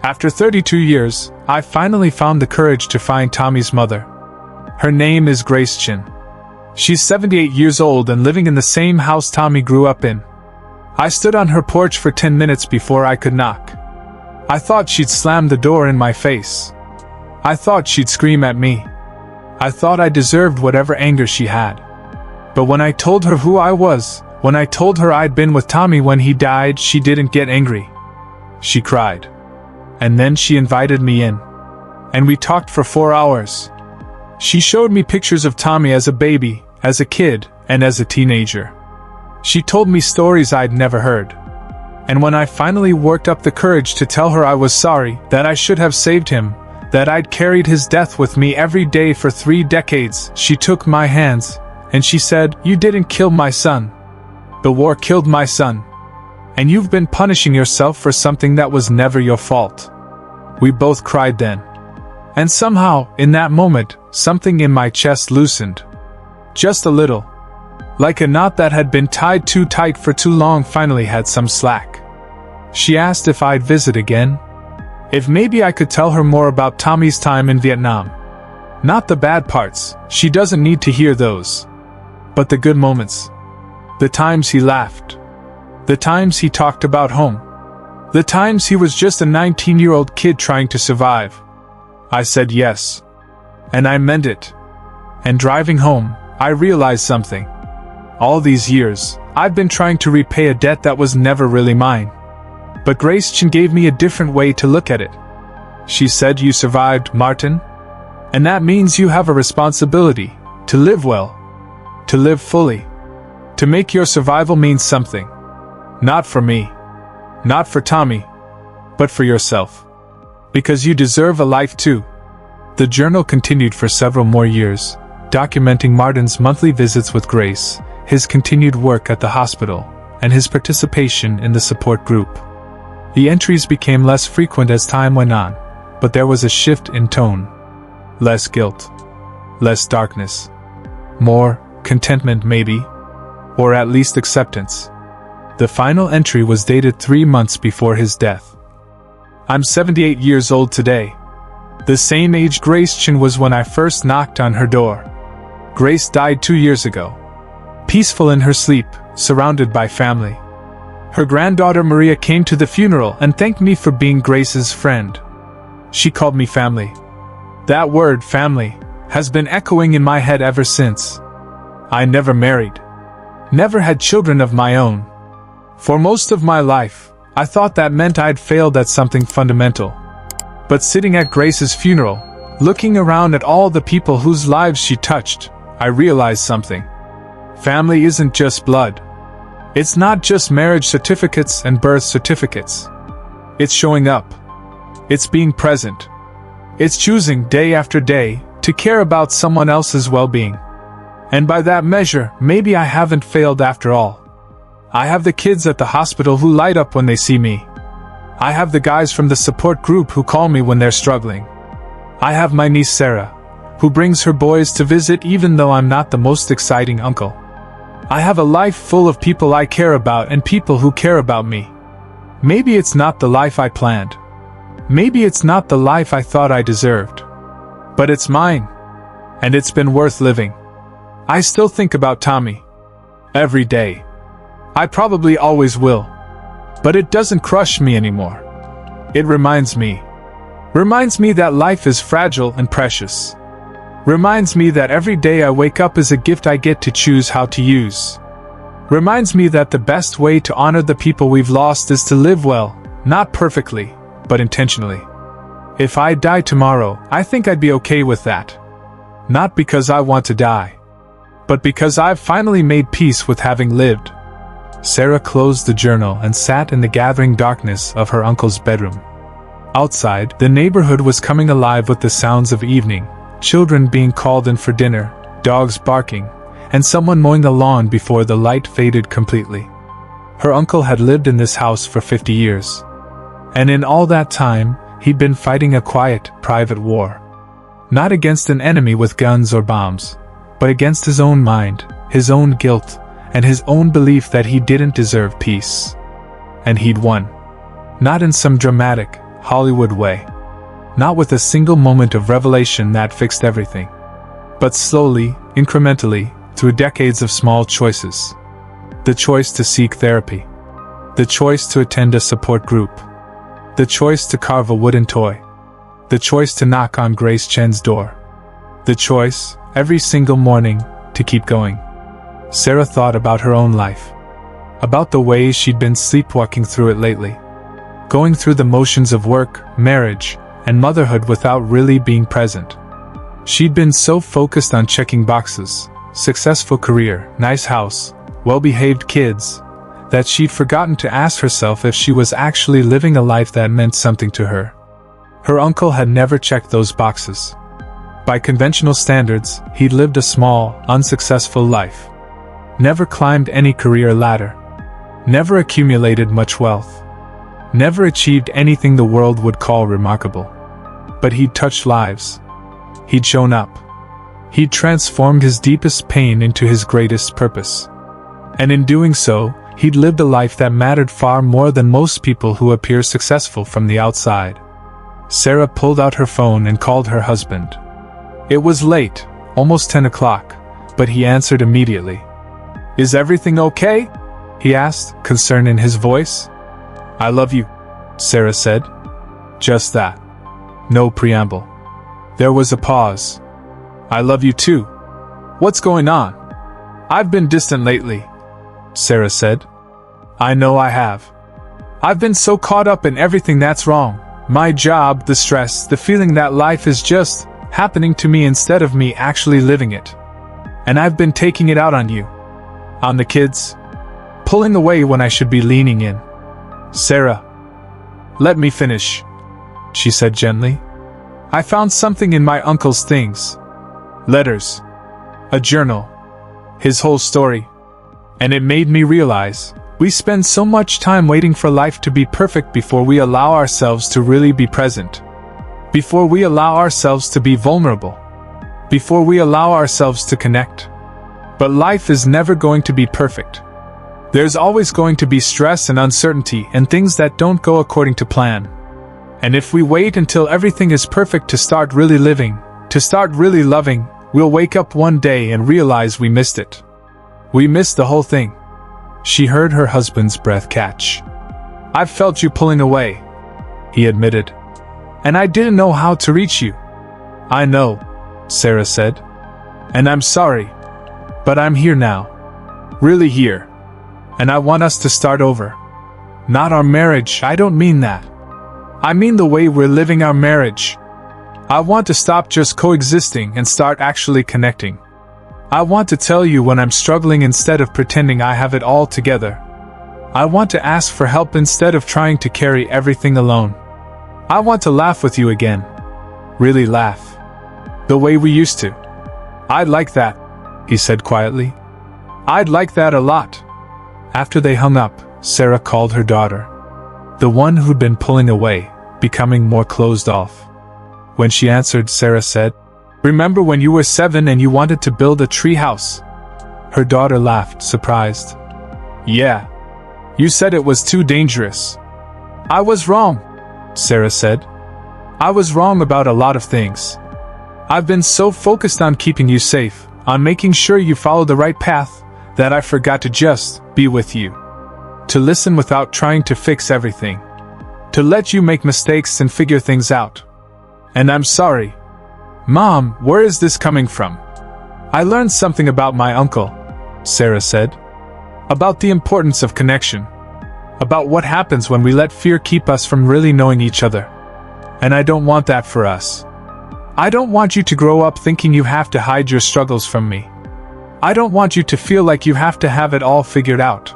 After 32 years, I finally found the courage to find Tommy's mother. Her name is Grace Chin. She's 78 years old and living in the same house Tommy grew up in. I stood on her porch for 10 minutes before I could knock. I thought she'd slam the door in my face. I thought she'd scream at me. I thought I deserved whatever anger she had. But when I told her who I was, when I told her I'd been with Tommy when he died, she didn't get angry. She cried. And then she invited me in. And we talked for 4 hours. She showed me pictures of Tommy as a baby, as a kid, and as a teenager. She told me stories I'd never heard. And when I finally worked up the courage to tell her I was sorry, that I should have saved him, that I'd carried his death with me every day for 3 decades, she took my hands, and she said, "You didn't kill my son. The war killed my son. And you've been punishing yourself for something that was never your fault." We both cried then. And somehow, in that moment, something in my chest loosened. Just a little. Like a knot that had been tied too tight for too long finally had some slack. She asked if I'd visit again. If maybe I could tell her more about Tommy's time in Vietnam. Not the bad parts, she doesn't need to hear those. But the good moments. The times he laughed. The times he talked about home. The times he was just a 19-year-old kid trying to survive. I said yes. And I meant it. And driving home, I realized something. All these years, I've been trying to repay a debt that was never really mine. But Grace Chin gave me a different way to look at it. She said, "You survived, Martin. And that means you have a responsibility to live well, to live fully, to make your survival mean something. Not for me, not for Tommy, but for yourself. Because you deserve a life too." The journal continued for several more years, documenting Martin's monthly visits with Grace, his continued work at the hospital, and his participation in the support group. The entries became less frequent as time went on, but there was a shift in tone. Less guilt. Less darkness. More contentment maybe, or at least acceptance. The final entry was dated 3 months before his death. "I'm 78 years old today. The same age Grace Chin was when I first knocked on her door. Grace died 2 years ago. Peaceful in her sleep, surrounded by family. Her granddaughter Maria came to the funeral and thanked me for being Grace's friend. She called me family. That word, family, has been echoing in my head ever since. I never married. Never had children of my own. For most of my life, I thought that meant I'd failed at something fundamental. But sitting at Grace's funeral, looking around at all the people whose lives she touched, I realized something. Family isn't just blood. It's not just marriage certificates and birth certificates. It's showing up. It's being present. It's choosing day after day to care about someone else's well-being. And by that measure, maybe I haven't failed after all. I have the kids at the hospital who light up when they see me. I have the guys from the support group who call me when they're struggling. I have my niece Sarah, who brings her boys to visit even though I'm not the most exciting uncle. I have a life full of people I care about and people who care about me. Maybe it's not the life I planned. Maybe it's not the life I thought I deserved. But it's mine. And it's been worth living. I still think about Tommy. Every day. I probably always will. But it doesn't crush me anymore. It reminds me that life is fragile and precious. Reminds me that every day I wake up is a gift I get to choose how to use. Reminds me that the best way to honor the people we've lost is to live well, not perfectly, but intentionally. If I die tomorrow, I think I'd be okay with that. Not because I want to die, but because I've finally made peace with having lived. Sarah closed the journal and sat in the gathering darkness of her uncle's bedroom. Outside, the neighborhood was coming alive with the sounds of evening, children being called in for dinner, dogs barking, and someone mowing the lawn before the light faded completely. Her uncle had lived in this house for 50 years. And in all that time, he'd been fighting a quiet, private war. Not against an enemy with guns or bombs, but against his own mind, his own guilt, and his own belief that he didn't deserve peace. And he'd won. Not in some dramatic, Hollywood way. Not with a single moment of revelation that fixed everything. But slowly, incrementally, through decades of small choices. The choice to seek therapy. The choice to attend a support group. The choice to carve a wooden toy. The choice to knock on Grace Chen's door. The choice, every single morning, to keep going. Sarah thought about her own life. About the ways she'd been sleepwalking through it lately. Going through the motions of work, marriage, and motherhood without really being present. She'd been so focused on checking boxes, successful career, nice house, well-behaved kids, that she'd forgotten to ask herself if she was actually living a life that meant something to her. Her uncle had never checked those boxes. By conventional standards, he'd lived a small, unsuccessful life. Never climbed any career ladder. Never accumulated much wealth. Never achieved anything the world would call remarkable. But he'd touched lives. He'd shown up. He'd transformed his deepest pain into his greatest purpose. And in doing so, he'd lived a life that mattered far more than most people who appear successful from the outside. Sarah pulled out her phone and called her husband. It was late, almost 10 o'clock, but he answered immediately. "Is everything okay?" he asked, concern in his voice. "I love you," Sarah said. Just that. No preamble. There was a pause. "I love you too. What's going on?" "I've been distant lately," Sarah said. "I know I have. I've been so caught up in everything that's wrong. My job, the stress, the feeling that life is just happening to me instead of me actually living it. And I've been taking it out on you. On the kids. Pulling away when I should be leaning in." "Sarah, let me finish," she said gently. "I found something in my uncle's things. Letters. A journal. His whole story. And it made me realize, we spend so much time waiting for life to be perfect before we allow ourselves to really be present. Before we allow ourselves to be vulnerable. Before we allow ourselves to connect. But life is never going to be perfect. There's always going to be stress and uncertainty and things that don't go according to plan. And if we wait until everything is perfect to start really living, to start really loving, we'll wake up one day and realize we missed it. We missed the whole thing." She heard her husband's breath catch. "I've felt you pulling away," he admitted. "And I didn't know how to reach you." "I know," Sarah said. "And I'm sorry. But I'm here now. Really here. And I want us to start over. Not our marriage, I don't mean that. I mean the way we're living our marriage. I want to stop just coexisting and start actually connecting. I want to tell you when I'm struggling instead of pretending I have it all together. I want to ask for help instead of trying to carry everything alone. I want to laugh with you again. Really laugh. The way we used to. I'd like that, he said quietly. I'd like that a lot. After they hung up, Sarah called her daughter. The one who'd been pulling away, becoming more closed off. When she answered, Sarah said, "Remember when you were 7 and you wanted to build a tree house?" Her daughter laughed, surprised. "Yeah. You said it was too dangerous." "I was wrong," Sarah said. "I was wrong about a lot of things. I've been so focused on keeping you safe, on making sure you follow the right path, that I forgot to just be with you. To listen without trying to fix everything. To let you make mistakes and figure things out. And I'm sorry." "Mom, where is this coming from?" "I learned something about my uncle," Sarah said. "About the importance of connection. About what happens when we let fear keep us from really knowing each other. And I don't want that for us. I don't want you to grow up thinking you have to hide your struggles from me. I don't want you to feel like you have to have it all figured out.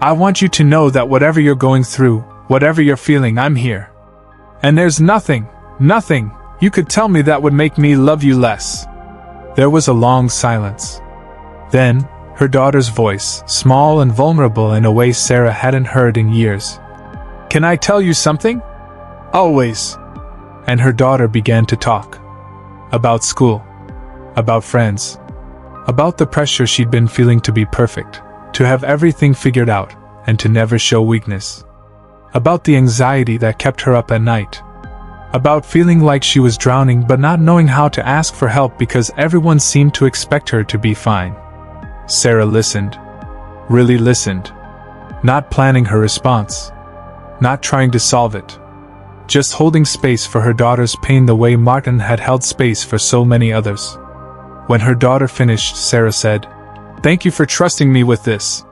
I want you to know that whatever you're going through, whatever you're feeling, I'm here. And there's nothing you could tell me that would make me love you less." There was a long silence. Then, her daughter's voice, small and vulnerable in a way Sarah hadn't heard in years. "Can I tell you something?" "Always." And her daughter began to talk. About school. About friends. About the pressure she'd been feeling to be perfect, to have everything figured out, and to never show weakness. About the anxiety that kept her up at night. About feeling like she was drowning but not knowing how to ask for help because everyone seemed to expect her to be fine. Sarah listened. Really listened. Not planning her response. Not trying to solve it. Just holding space for her daughter's pain the way Martin had held space for so many others. When her daughter finished, Sarah said, "Thank you for trusting me with this.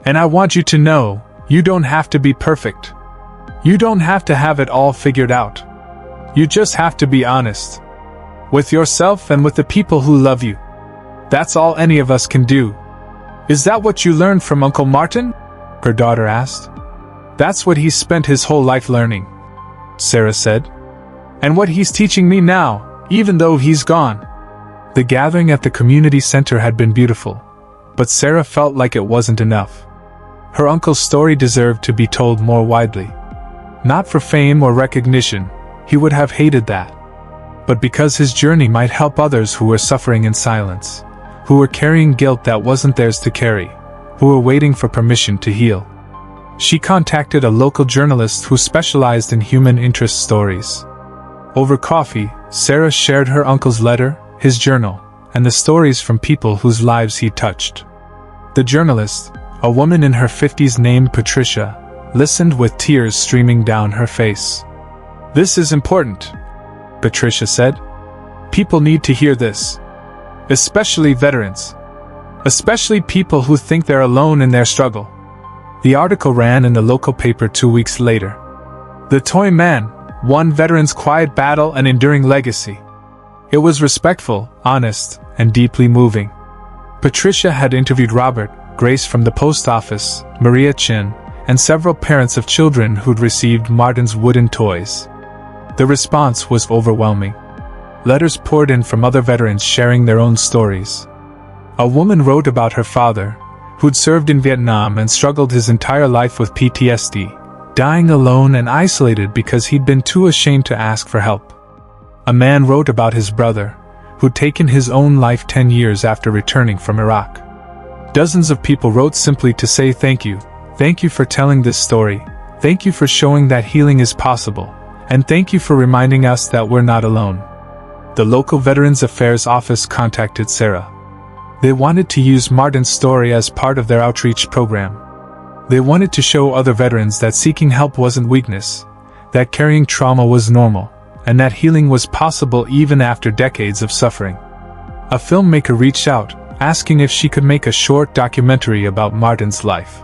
And I want you to know, you don't have to be perfect. You don't have to have it all figured out. You just have to be honest. With yourself and with the people who love you. That's all any of us can do." "Is that what you learned from Uncle Martin?" her daughter asked. "That's what he's spent his whole life learning," Sarah said. "And what he's teaching me now, even though he's gone." The gathering at the community center had been beautiful, but Sarah felt like it wasn't enough. Her uncle's story deserved to be told more widely. Not for fame or recognition, he would have hated that. But because his journey might help others who were suffering in silence, who were carrying guilt that wasn't theirs to carry, who were waiting for permission to heal. She contacted a local journalist who specialized in human interest stories. Over coffee, Sarah shared her uncle's letter, his journal, and the stories from people whose lives he touched. The journalist, a woman in her 50s named Patricia, listened with tears streaming down her face. "This is important," Patricia said. "People need to hear this. Especially veterans. Especially people who think they're alone in their struggle." The article ran in the local paper 2 weeks later. "The Toy Man, one veteran's quiet battle and enduring legacy." It was respectful, honest, and deeply moving. Patricia had interviewed Robert, Grace from the post office, Maria Chin, and several parents of children who'd received Martin's wooden toys. The response was overwhelming. Letters poured in from other veterans sharing their own stories. A woman wrote about her father, who'd served in Vietnam and struggled his entire life with PTSD, dying alone and isolated because he'd been too ashamed to ask for help. A man wrote about his brother, who'd taken his own life 10 years after returning from Iraq. Dozens of people wrote simply to say thank you for telling this story, thank you for showing that healing is possible, and thank you for reminding us that we're not alone. The local Veterans Affairs office contacted Sarah. They wanted to use Martin's story as part of their outreach program. They wanted to show other veterans that seeking help wasn't weakness, that carrying trauma was normal, and that healing was possible even after decades of suffering. A filmmaker reached out, asking if she could make a short documentary about Martin's life.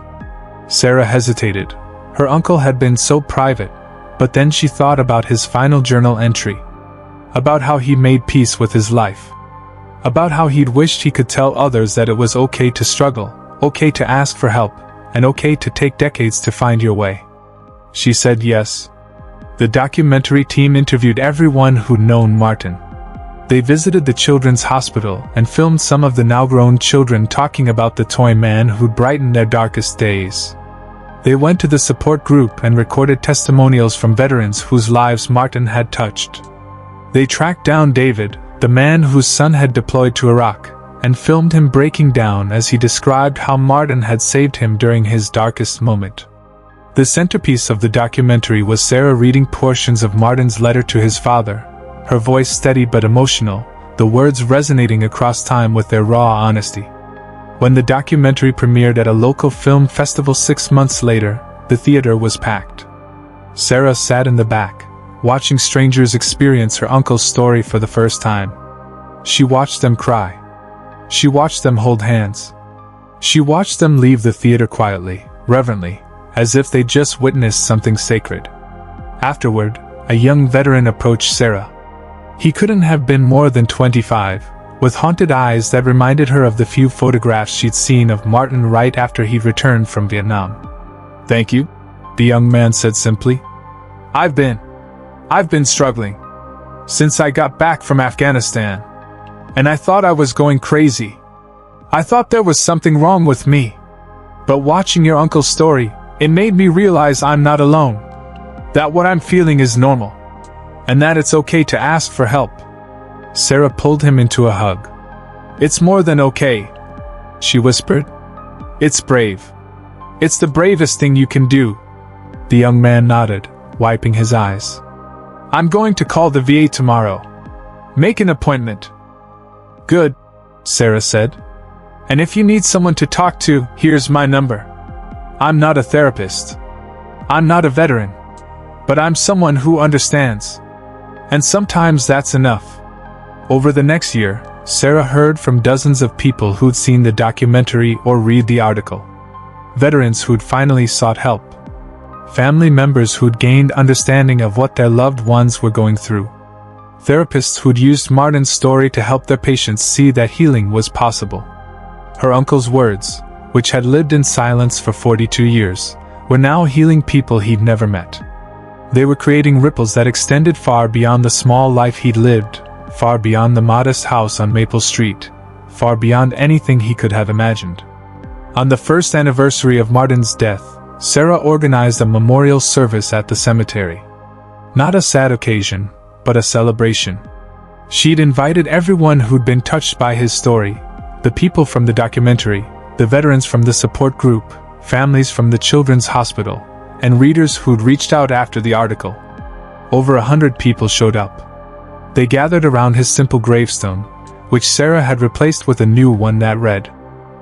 Sarah hesitated. Her uncle had been so private, but then she thought about his final journal entry. About how he made peace with his life. About how he'd wished he could tell others that it was okay to struggle, okay to ask for help, and okay to take decades to find your way. She said yes. The documentary team interviewed everyone who'd known Martin. They visited the children's hospital and filmed some of the now-grown children talking about the toy man who'd brightened their darkest days. They went to the support group and recorded testimonials from veterans whose lives Martin had touched. They tracked down David, the man whose son had deployed to Iraq, and filmed him breaking down as he described how Martin had saved him during his darkest moment. The centerpiece of the documentary was Sarah reading portions of Martin's letter to his father, her voice steady but emotional, the words resonating across time with their raw honesty. When the documentary premiered at a local film festival 6 months later, the theater was packed. Sarah sat in the back, watching strangers experience her uncle's story for the first time. She watched them cry. She watched them hold hands. She watched them leave the theater quietly, reverently, as if they'd just witnessed something sacred. Afterward, a young veteran approached Sarah. He couldn't have been more than 25, with haunted eyes that reminded her of the few photographs she'd seen of Martin right after he'd returned from Vietnam. "Thank you," the young man said simply. I've been struggling since I got back from Afghanistan. And I thought I was going crazy. I thought there was something wrong with me. But watching your uncle's story, it made me realize I'm not alone. That what I'm feeling is normal. And that it's okay to ask for help." Sarah pulled him into a hug. "It's more than okay," she whispered. "It's brave. It's the bravest thing you can do." The young man nodded, wiping his eyes. "I'm going to call the VA tomorrow. Make an appointment." "Good," Sarah said. "And if you need someone to talk to, here's my number. I'm not a therapist. I'm not a veteran. But I'm someone who understands. And sometimes that's enough." Over the next year, Sarah heard from dozens of people who'd seen the documentary or read the article. Veterans who'd finally sought help. Family members who'd gained understanding of what their loved ones were going through. Therapists who'd used Martin's story to help their patients see that healing was possible. Her uncle's words, which had lived in silence for 42 years, were now healing people he'd never met. They were creating ripples that extended far beyond the small life he'd lived, far beyond the modest house on Maple Street, far beyond anything he could have imagined. On the first anniversary of Martin's death, Sarah organized a memorial service at the cemetery. Not a sad occasion, but a celebration. She'd invited everyone who'd been touched by his story, the people from the documentary, the veterans from the support group, families from the children's hospital, and readers who'd reached out after the article. Over 100 people showed up. They gathered around his simple gravestone, which Sarah had replaced with a new one that read,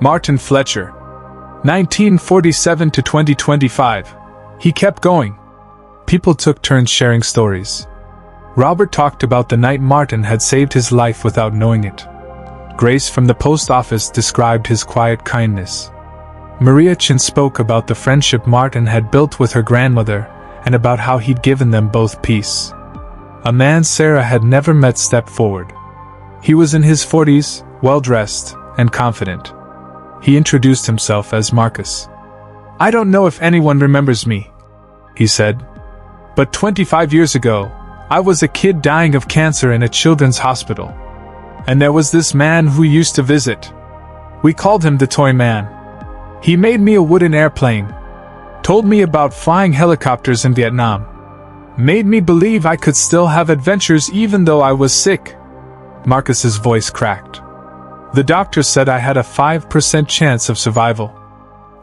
"Martin Fletcher, 1947 to 2025. He kept going." People took turns sharing stories. Robert talked about the night Martin had saved his life without knowing it. Grace from the post office described his quiet kindness. Maria Chin spoke about the friendship Martin had built with her grandmother and about how he'd given them both peace. A man Sarah had never met stepped forward. He was in his 40s, well-dressed, and confident. He introduced himself as Marcus. "I don't know if anyone remembers me," he said. "But 25 years ago, I was a kid dying of cancer in a children's hospital. And there was this man who used to visit. We called him the Toy Man. He made me a wooden airplane. Told me about flying helicopters in Vietnam. Made me believe I could still have adventures even though I was sick." Marcus's voice cracked. "The doctor said I had a 5% chance of survival.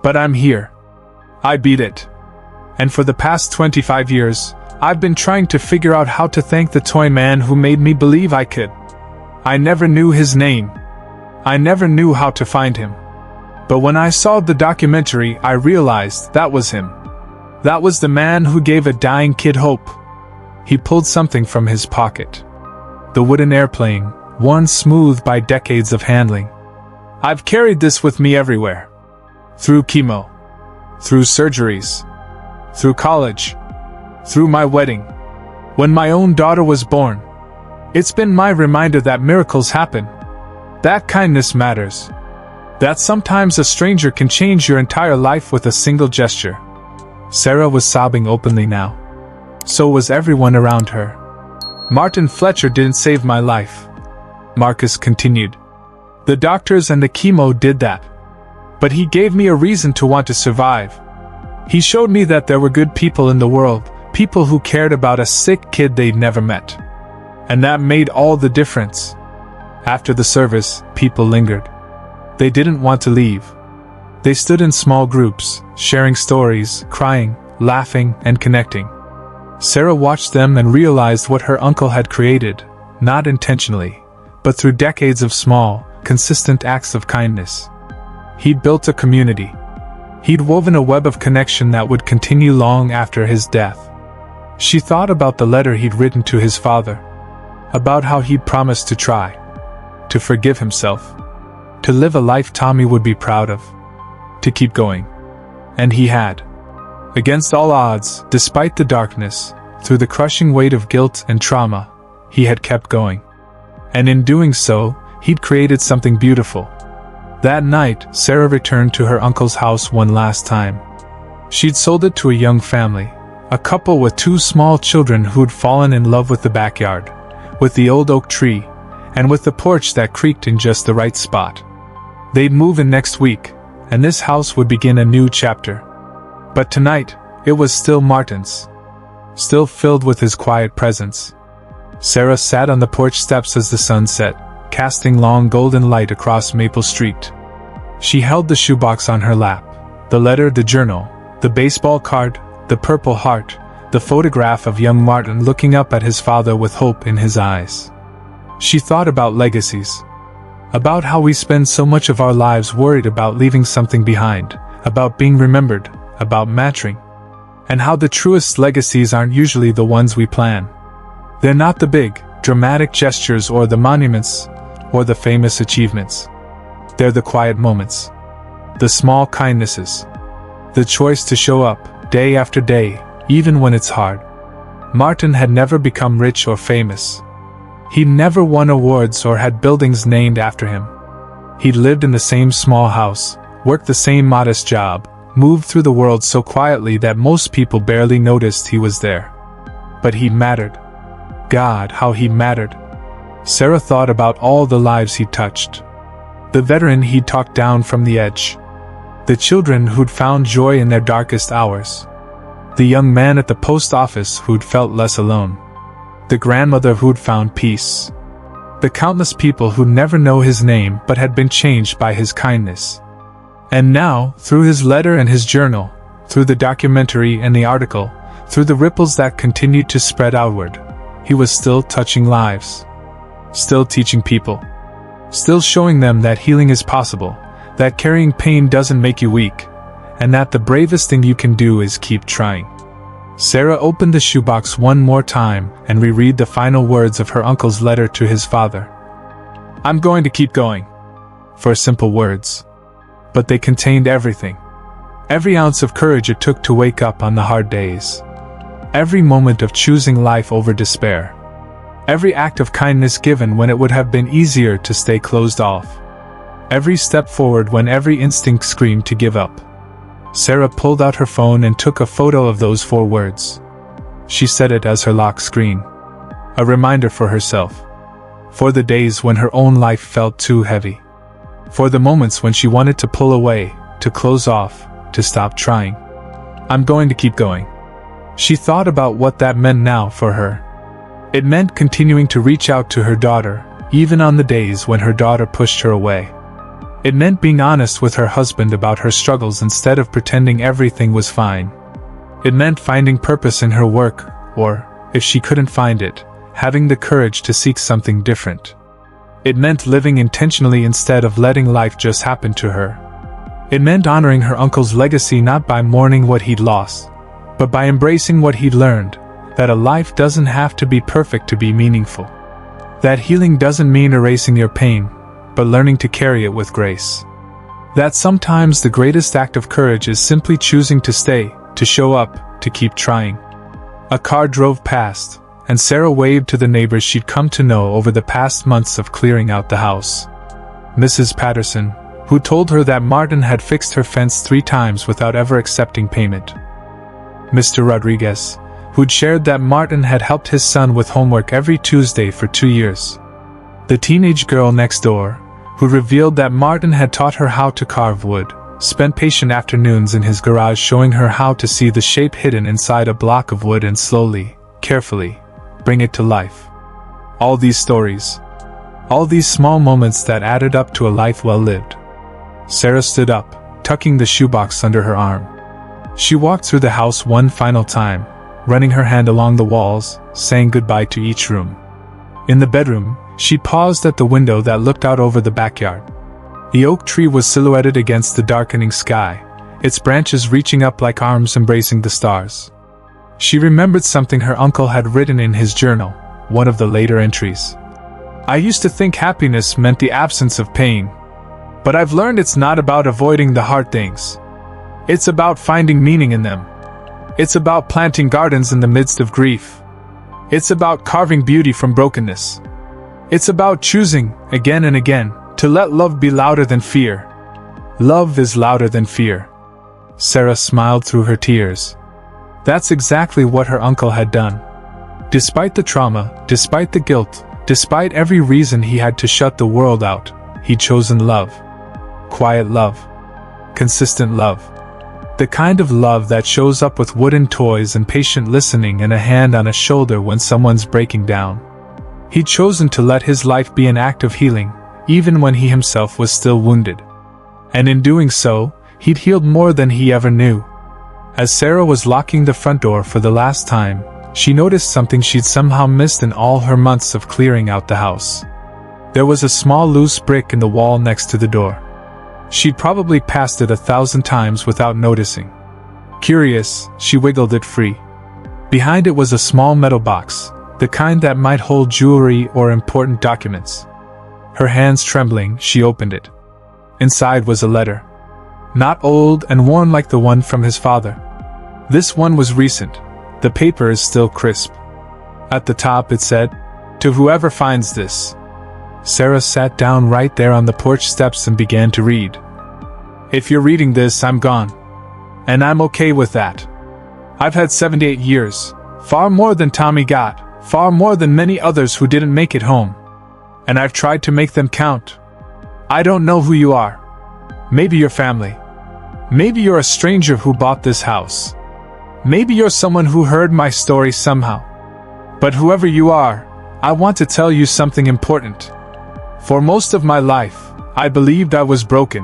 But I'm here. I beat it. And for the past 25 years, I've been trying to figure out how to thank the Toy Man who made me believe I could. I never knew his name. I never knew how to find him. But when I saw the documentary, I realized that was him. That was the man who gave a dying kid hope." He pulled something from his pocket. The wooden airplane, worn smooth by decades of handling. "I've carried this with me everywhere. Through chemo. Through surgeries. Through college. Through my wedding. When my own daughter was born. It's been my reminder that miracles happen. That kindness matters. That sometimes a stranger can change your entire life with a single gesture." Sarah was sobbing openly now. So was everyone around her. "Martin Fletcher didn't save my life. Marcus continued. The doctors and the chemo did that. But he gave me a reason to want to survive. He showed me that there were good people in the world, people who cared about a sick kid they'd never met. And that made all the difference. After the service, people lingered. They didn't want to leave. They stood in small groups, sharing stories, crying, laughing, and connecting. Sarah watched them and realized what her uncle had created, not intentionally, but through decades of small, consistent acts of kindness. He'd built a community. He'd woven a web of connection that would continue long after his death. She thought about the letter he'd written to his father, about how he'd promised to try, to forgive himself, to live a life Tommy would be proud of, to keep going. And he had. Against all odds, despite the darkness, through the crushing weight of guilt and trauma, he had kept going. And in doing so, he'd created something beautiful. That night, Sarah returned to her uncle's house one last time. She'd sold it to a young family, a couple with 2 small children who'd fallen in love with the backyard, with the old oak tree, and with the porch that creaked in just the right spot. They'd move in next week, and this house would begin a new chapter. But tonight, it was still Martin's. Still filled with his quiet presence. Sarah sat on the porch steps as the sun set, casting long golden light across Maple Street. She held the shoebox on her lap, the letter, the journal, the baseball card, the purple heart, the photograph of young Martin looking up at his father with hope in his eyes. She thought about legacies. About how we spend so much of our lives worried about leaving something behind, about being remembered, about mattering. And how the truest legacies aren't usually the ones we plan. They're not the big, dramatic gestures or the monuments, or the famous achievements. They're the quiet moments. The small kindnesses. The choice to show up, day after day, even when it's hard. Martin had never become rich or famous. He'd never won awards or had buildings named after him. He'd lived in the same small house, worked the same modest job, moved through the world so quietly that most people barely noticed he was there. But he mattered. God, how he mattered. Sarah thought about all the lives he'd touched. The veteran he'd talked down from the edge. The children who'd found joy in their darkest hours. The young man at the post office who'd felt less alone. The grandmother who'd found peace. The countless people who'd never know his name but had been changed by his kindness. And now, through his letter and his journal, through the documentary and the article, through the ripples that continued to spread outward, he was still touching lives. Still teaching people. Still showing them that healing is possible, that carrying pain doesn't make you weak, and that the bravest thing you can do is keep trying. Sarah opened the shoebox one more time and reread the final words of her uncle's letter to his father. I'm going to keep going. 4 simple words. But they contained everything. Every ounce of courage it took to wake up on the hard days. Every moment of choosing life over despair. Every act of kindness given when it would have been easier to stay closed off. Every step forward when every instinct screamed to give up. Sarah pulled out her phone and took a photo of those 4 words. She set it as her lock screen. A reminder for herself. For the days when her own life felt too heavy. For the moments when she wanted to pull away, to close off, to stop trying. I'm going to keep going. She thought about what that meant now for her. It meant continuing to reach out to her daughter, even on the days when her daughter pushed her away. It meant being honest with her husband about her struggles instead of pretending everything was fine. It meant finding purpose in her work, or, if she couldn't find it, having the courage to seek something different. It meant living intentionally instead of letting life just happen to her. It meant honoring her uncle's legacy not by mourning what he'd lost, but by embracing what he'd learned, that a life doesn't have to be perfect to be meaningful. That healing doesn't mean erasing your pain, but learning to carry it with grace. That sometimes the greatest act of courage is simply choosing to stay, to show up, to keep trying. A car drove past, and Sarah waved to the neighbors she'd come to know over the past months of clearing out the house. Mrs. Patterson, who told her that Martin had fixed her fence 3 times without ever accepting payment. Mr. Rodriguez, who'd shared that Martin had helped his son with homework every Tuesday for 2 years. The teenage girl next door, who revealed that Martin had taught her how to carve wood, spent patient afternoons in his garage showing her how to see the shape hidden inside a block of wood and slowly, carefully, bring it to life. All these stories. All these small moments that added up to a life well lived. Sarah stood up, tucking the shoebox under her arm. She walked through the house one final time, running her hand along the walls, saying goodbye to each room. In the bedroom, she paused at the window that looked out over the backyard. The oak tree was silhouetted against the darkening sky, its branches reaching up like arms embracing the stars. She remembered something her uncle had written in his journal, one of the later entries. "I used to think happiness meant the absence of pain. But I've learned it's not about avoiding the hard things. It's about finding meaning in them. It's about planting gardens in the midst of grief. It's about carving beauty from brokenness. It's about choosing, again and again, to let love be louder than fear. Love is louder than fear." Sarah smiled through her tears. That's exactly what her uncle had done. Despite the trauma, despite the guilt, despite every reason he had to shut the world out, he'd chosen love. Quiet love. Consistent love. The kind of love that shows up with wooden toys and patient listening and a hand on a shoulder when someone's breaking down. He'd chosen to let his life be an act of healing, even when he himself was still wounded. And in doing so, he'd healed more than he ever knew. As Sarah was locking the front door for the last time, she noticed something she'd somehow missed in all her months of clearing out the house. There was a small loose brick in the wall next to the door. She'd probably passed it 1,000 times without noticing. Curious, she wiggled it free. Behind it was a small metal box, the kind that might hold jewelry or important documents. Her hands trembling, she opened it. Inside was a letter. Not old and worn like the one from his father. This one was recent. The paper is still crisp. At the top it said, "To whoever finds this." Sarah sat down right there on the porch steps and began to read. "If you're reading this, I'm gone. And I'm okay with that. I've had 78 years, far more than Tommy got, far more than many others who didn't make it home. And I've tried to make them count. I don't know who you are. Maybe you're family. Maybe you're a stranger who bought this house. Maybe you're someone who heard my story somehow. But whoever you are, I want to tell you something important. For most of my life, I believed I was broken.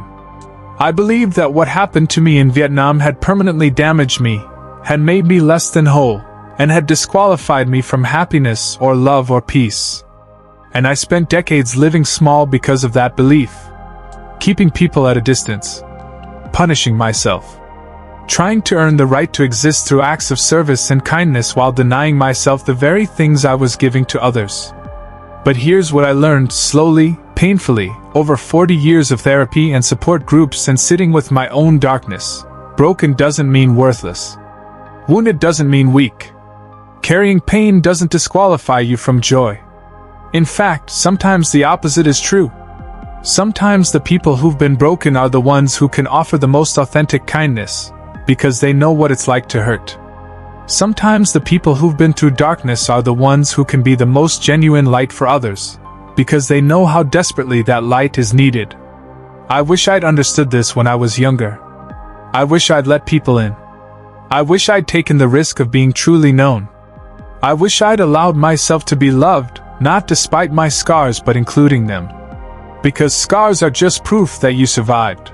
I believed that what happened to me in Vietnam had permanently damaged me, had made me less than whole, and had disqualified me from happiness or love or peace. And I spent decades living small because of that belief. Keeping people at a distance. Punishing myself. Trying to earn the right to exist through acts of service and kindness while denying myself the very things I was giving to others. But here's what I learned slowly, painfully, over 40 years of therapy and support groups and sitting with my own darkness. Broken doesn't mean worthless. Wounded doesn't mean weak. Carrying pain doesn't disqualify you from joy. In fact, sometimes the opposite is true. Sometimes the people who've been broken are the ones who can offer the most authentic kindness, because they know what it's like to hurt. Sometimes the people who've been through darkness are the ones who can be the most genuine light for others, because they know how desperately that light is needed. I wish I'd understood this when I was younger. I wish I'd let people in. I wish I'd taken the risk of being truly known. I wish I'd allowed myself to be loved, not despite my scars but including them. Because scars are just proof that you survived.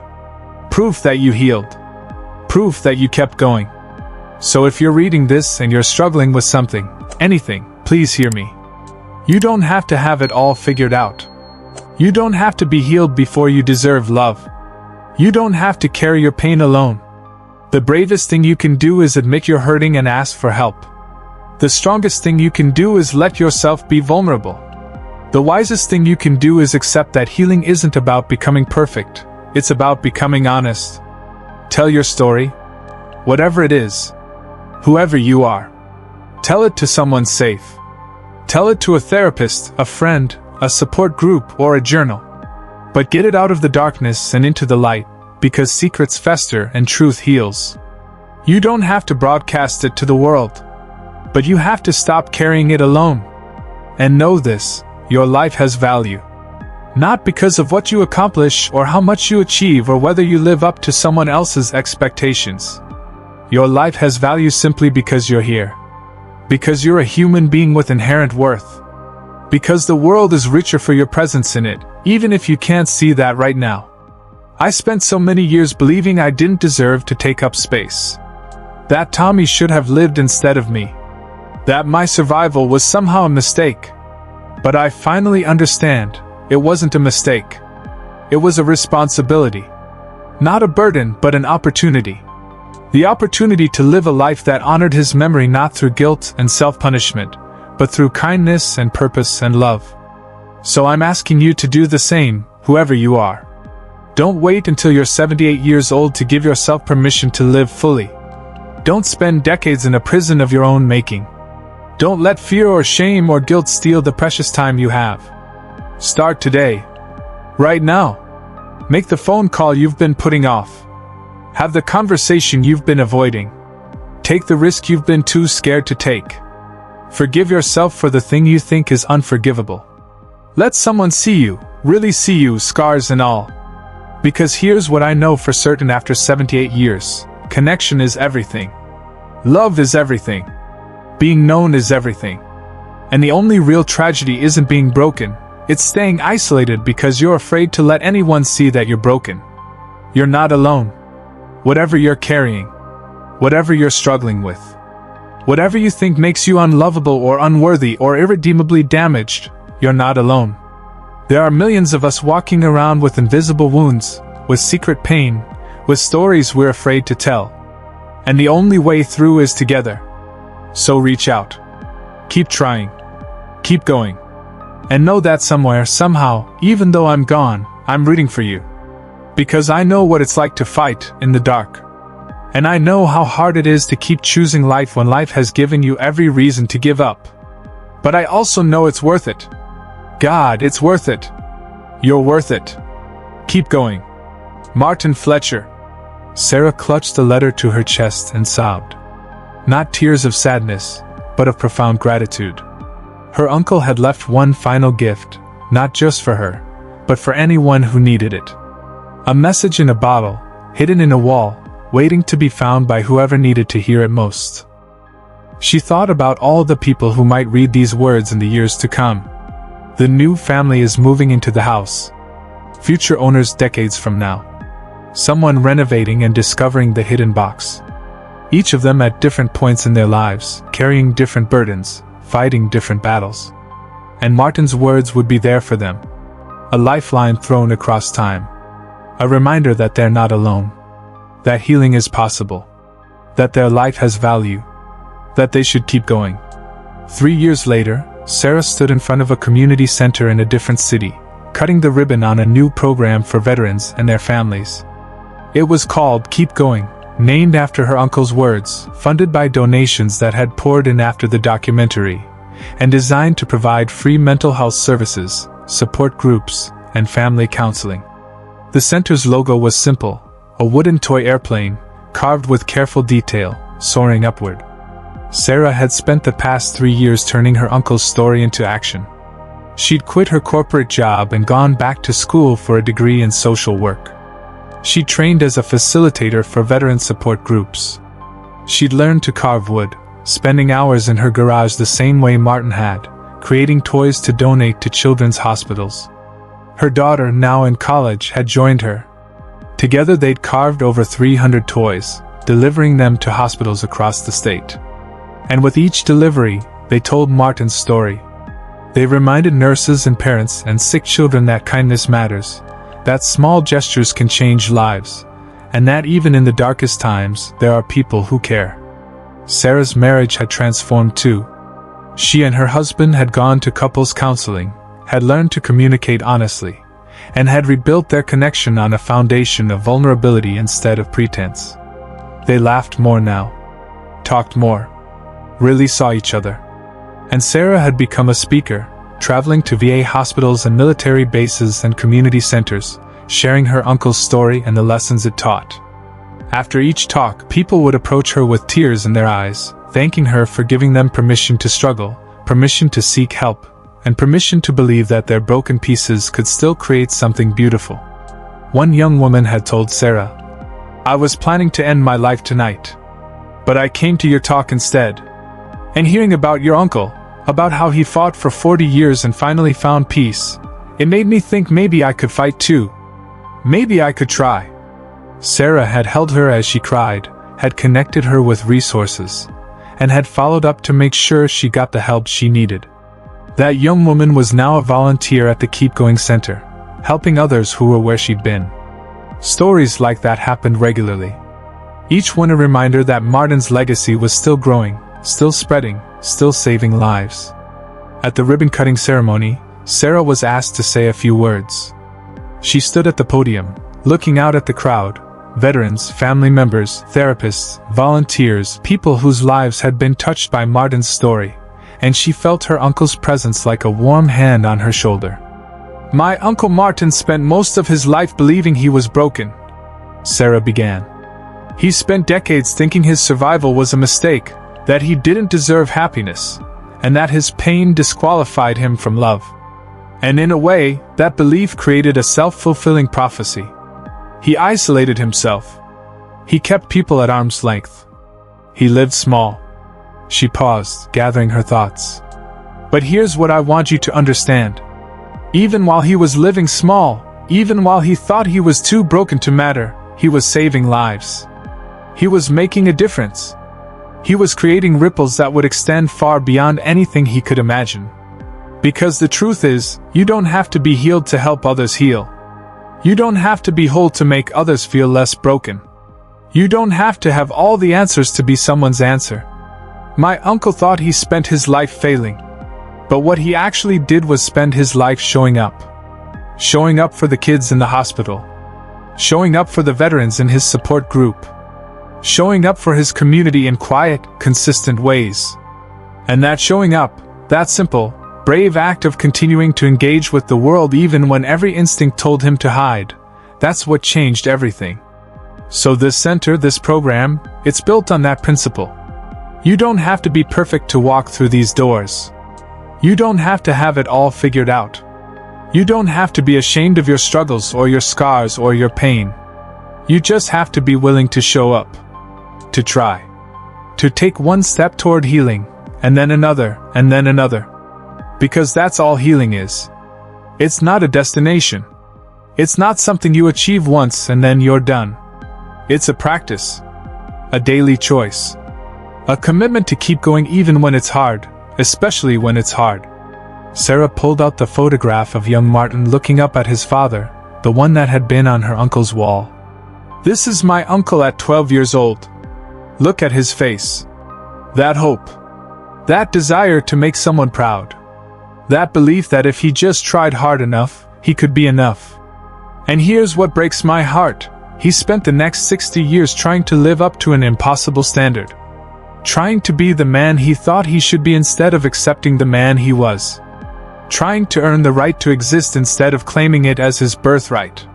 Proof that you healed. Proof that you kept going. So if you're reading this and you're struggling with something, anything, please hear me. You don't have to have it all figured out. You don't have to be healed before you deserve love. You don't have to carry your pain alone. The bravest thing you can do is admit you're hurting and ask for help. The strongest thing you can do is let yourself be vulnerable. The wisest thing you can do is accept that healing isn't about becoming perfect, it's about becoming honest. Tell your story. Whatever it is. Whoever you are. Tell it to someone safe. Tell it to a therapist, a friend, a support group, or a journal. But get it out of the darkness and into the light, because secrets fester and truth heals. You don't have to broadcast it to the world. But you have to stop carrying it alone. And know this, Your life has value. Not because of what you accomplish or how much you achieve or whether you live up to someone else's expectations. Your life has value simply because you're here. Because you're a human being with inherent worth. Because the world is richer for your presence in it, even if you can't see that right now. I spent so many years believing I didn't deserve to take up space. That Tommy should have lived instead of me. That my survival was somehow a mistake. But I finally understand. It wasn't a mistake. It was a responsibility. Not a burden, but an opportunity. The opportunity to live a life that honored his memory not through guilt and self-punishment, but through kindness and purpose and love. So I'm asking you to do the same, whoever you are. Don't wait until you're 78 years old to give yourself permission to live fully. Don't spend decades in a prison of your own making. Don't let fear or shame or guilt steal the precious time you have. Start today. Right now. Make the phone call you've been putting off. Have the conversation you've been avoiding. Take the risk you've been too scared to take. Forgive yourself for the thing you think is unforgivable. Let someone see you, really see you, scars and all. Because here's what I know for certain after 78 years. Connection is everything. Love is everything. Being known is everything. And the only real tragedy isn't being broken. It's staying isolated because you're afraid to let anyone see that you're broken. You're not alone. Whatever you're carrying, whatever you're struggling with, whatever you think makes you unlovable or unworthy or irredeemably damaged, you're not alone. There are millions of us walking around with invisible wounds, with secret pain, with stories we're afraid to tell. And the only way through is together. So reach out. Keep trying. Keep going. And know that somewhere, somehow, even though I'm gone, I'm rooting for you. Because I know what it's like to fight in the dark. And I know how hard it is to keep choosing life when life has given you every reason to give up. But I also know it's worth it. God, it's worth it. You're worth it. Keep going. Martin Fletcher. Sarah clutched the letter to her chest and sobbed. Not tears of sadness, but of profound gratitude. Her uncle had left one final gift, not just for her, but for anyone who needed it. A message in a bottle, hidden in a wall, waiting to be found by whoever needed to hear it most. She thought about all the people who might read these words in the years to come. The new family is moving into the house. Future owners decades from now. Someone renovating and discovering the hidden box. Each of them at different points in their lives, carrying different burdens, fighting different battles. And Martin's words would be there for them. A lifeline thrown across time. A reminder that they're not alone. That healing is possible. That their life has value. That they should keep going. 3 years later, Sarah stood in front of a community center in a different city, cutting the ribbon on a new program for veterans and their families. It was called Keep Going, named after her uncle's words, funded by donations that had poured in after the documentary, and designed to provide free mental health services, support groups, and family counseling. The center's logo was simple, a wooden toy airplane, carved with careful detail, soaring upward. Sarah had spent the past 3 years turning her uncle's story into action. She'd quit her corporate job and gone back to school for a degree in social work. She trained as a facilitator for veteran support groups. She'd learned to carve wood, spending hours in her garage the same way Martin had, creating toys to donate to children's hospitals. Her daughter, now in college, had joined her. Together they'd carved over 300 toys, delivering them to hospitals across the state. And with each delivery, they told Martin's story. They reminded nurses and parents and sick children that kindness matters, that small gestures can change lives, and that even in the darkest times, there are people who care. Sarah's marriage had transformed too. She and her husband had gone to couples counseling, had learned to communicate honestly, and had rebuilt their connection on a foundation of vulnerability instead of pretense. They laughed more now, talked more, really saw each other. And Sarah had become a speaker, traveling to VA hospitals and military bases and community centers, sharing her uncle's story and the lessons it taught. After each talk, people would approach her with tears in their eyes, thanking her for giving them permission to struggle, permission to seek help, and permission to believe that their broken pieces could still create something beautiful. One young woman had told Sarah, "I was planning to end my life tonight. But I came to your talk instead. And hearing about your uncle, about how he fought for 40 years and finally found peace, it made me think maybe I could fight too. Maybe I could try." Sarah had held her as she cried, had connected her with resources, and had followed up to make sure she got the help she needed. That young woman was now a volunteer at the Keep Going Center, helping others who were where she'd been. Stories like that happened regularly. Each one a reminder that Martin's legacy was still growing, still spreading, still saving lives. At the ribbon-cutting ceremony, Sarah was asked to say a few words. She stood at the podium, looking out at the crowd, veterans, family members, therapists, volunteers, people whose lives had been touched by Martin's story, and she felt her uncle's presence like a warm hand on her shoulder. "My Uncle Martin spent most of his life believing he was broken," Sarah began. "He spent decades thinking his survival was a mistake, that he didn't deserve happiness, and that his pain disqualified him from love. And in a way, that belief created a self-fulfilling prophecy. He isolated himself. He kept people at arm's length. He lived small." She paused, gathering her thoughts. "But here's what I want you to understand. Even while he was living small, even while he thought he was too broken to matter, he was saving lives. He was making a difference. He was creating ripples that would extend far beyond anything he could imagine. Because the truth is, you don't have to be healed to help others heal. You don't have to be whole to make others feel less broken. You don't have to have all the answers to be someone's answer. My uncle thought he spent his life failing. But what he actually did was spend his life showing up. Showing up for the kids in the hospital. Showing up for the veterans in his support group. Showing up for his community in quiet, consistent ways. And that showing up, that simple, brave act of continuing to engage with the world even when every instinct told him to hide, that's what changed everything. So this center, this program, it's built on that principle. You don't have to be perfect to walk through these doors. You don't have to have it all figured out. You don't have to be ashamed of your struggles or your scars or your pain. You just have to be willing to show up. To try. To take one step toward healing, and then another, and then another. Because that's all healing is. It's not a destination. It's not something you achieve once and then you're done. It's a practice. A daily choice. A commitment to keep going even when it's hard, especially when it's hard. Sarah pulled out the photograph of young Martin looking up at his father, the one that had been on her uncle's wall. "This is my uncle at 12 years old. Look at his face. That hope. That desire to make someone proud. That belief that if he just tried hard enough, he could be enough. And here's what breaks my heart. He spent the next 60 years trying to live up to an impossible standard. Trying to be the man he thought he should be instead of accepting the man he was. Trying to earn the right to exist instead of claiming it as his birthright.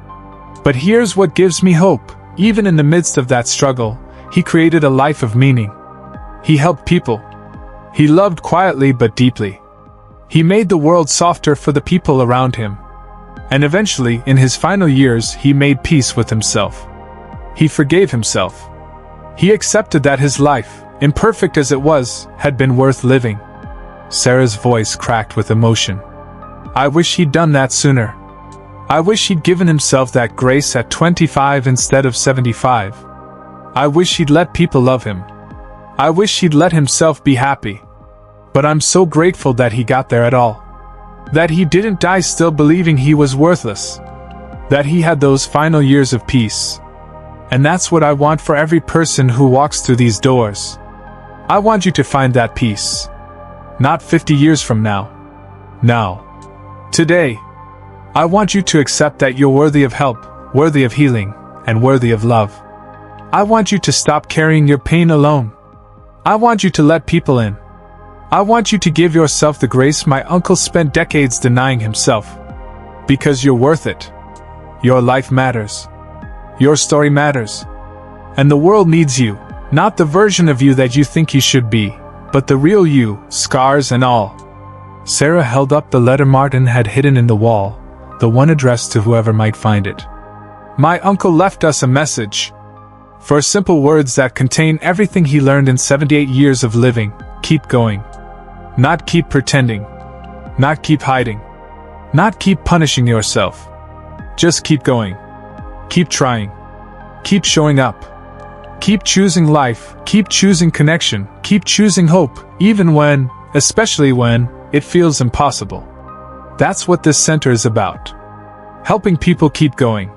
But here's what gives me hope. Even in the midst of that struggle, he created a life of meaning. He helped people. He loved quietly but deeply. He made the world softer for the people around him. And eventually, in his final years, he made peace with himself. He forgave himself. He accepted that his life, imperfect as it was, had been worth living." Sarah's voice cracked with emotion. "I wish he'd done that sooner. I wish he'd given himself that grace at 25 instead of 75. I wish he'd let people love him. I wish he'd let himself be happy. But I'm so grateful that he got there at all. That he didn't die still believing he was worthless. That he had those final years of peace. And that's what I want for every person who walks through these doors. I want you to find that peace. Not 50 years from now. Now. Today. I want you to accept that you're worthy of help, worthy of healing, and worthy of love. I want you to stop carrying your pain alone. I want you to let people in. I want you to give yourself the grace my uncle spent decades denying himself. Because you're worth it. Your life matters. Your story matters. And the world needs you, not the version of you that you think you should be, but the real you, scars and all. Sarah held up the letter Martin had hidden in the wall, the one addressed to whoever might find it. My uncle left us a message. 4 simple words that contain everything he learned in 78 years of living. Keep going. Not keep pretending. Not keep hiding. Not keep punishing yourself. Just keep going. Keep trying. Keep showing up. Keep choosing life. Keep choosing connection. Keep choosing hope, even when, especially when, it feels impossible. That's what this center is about. Helping people keep going.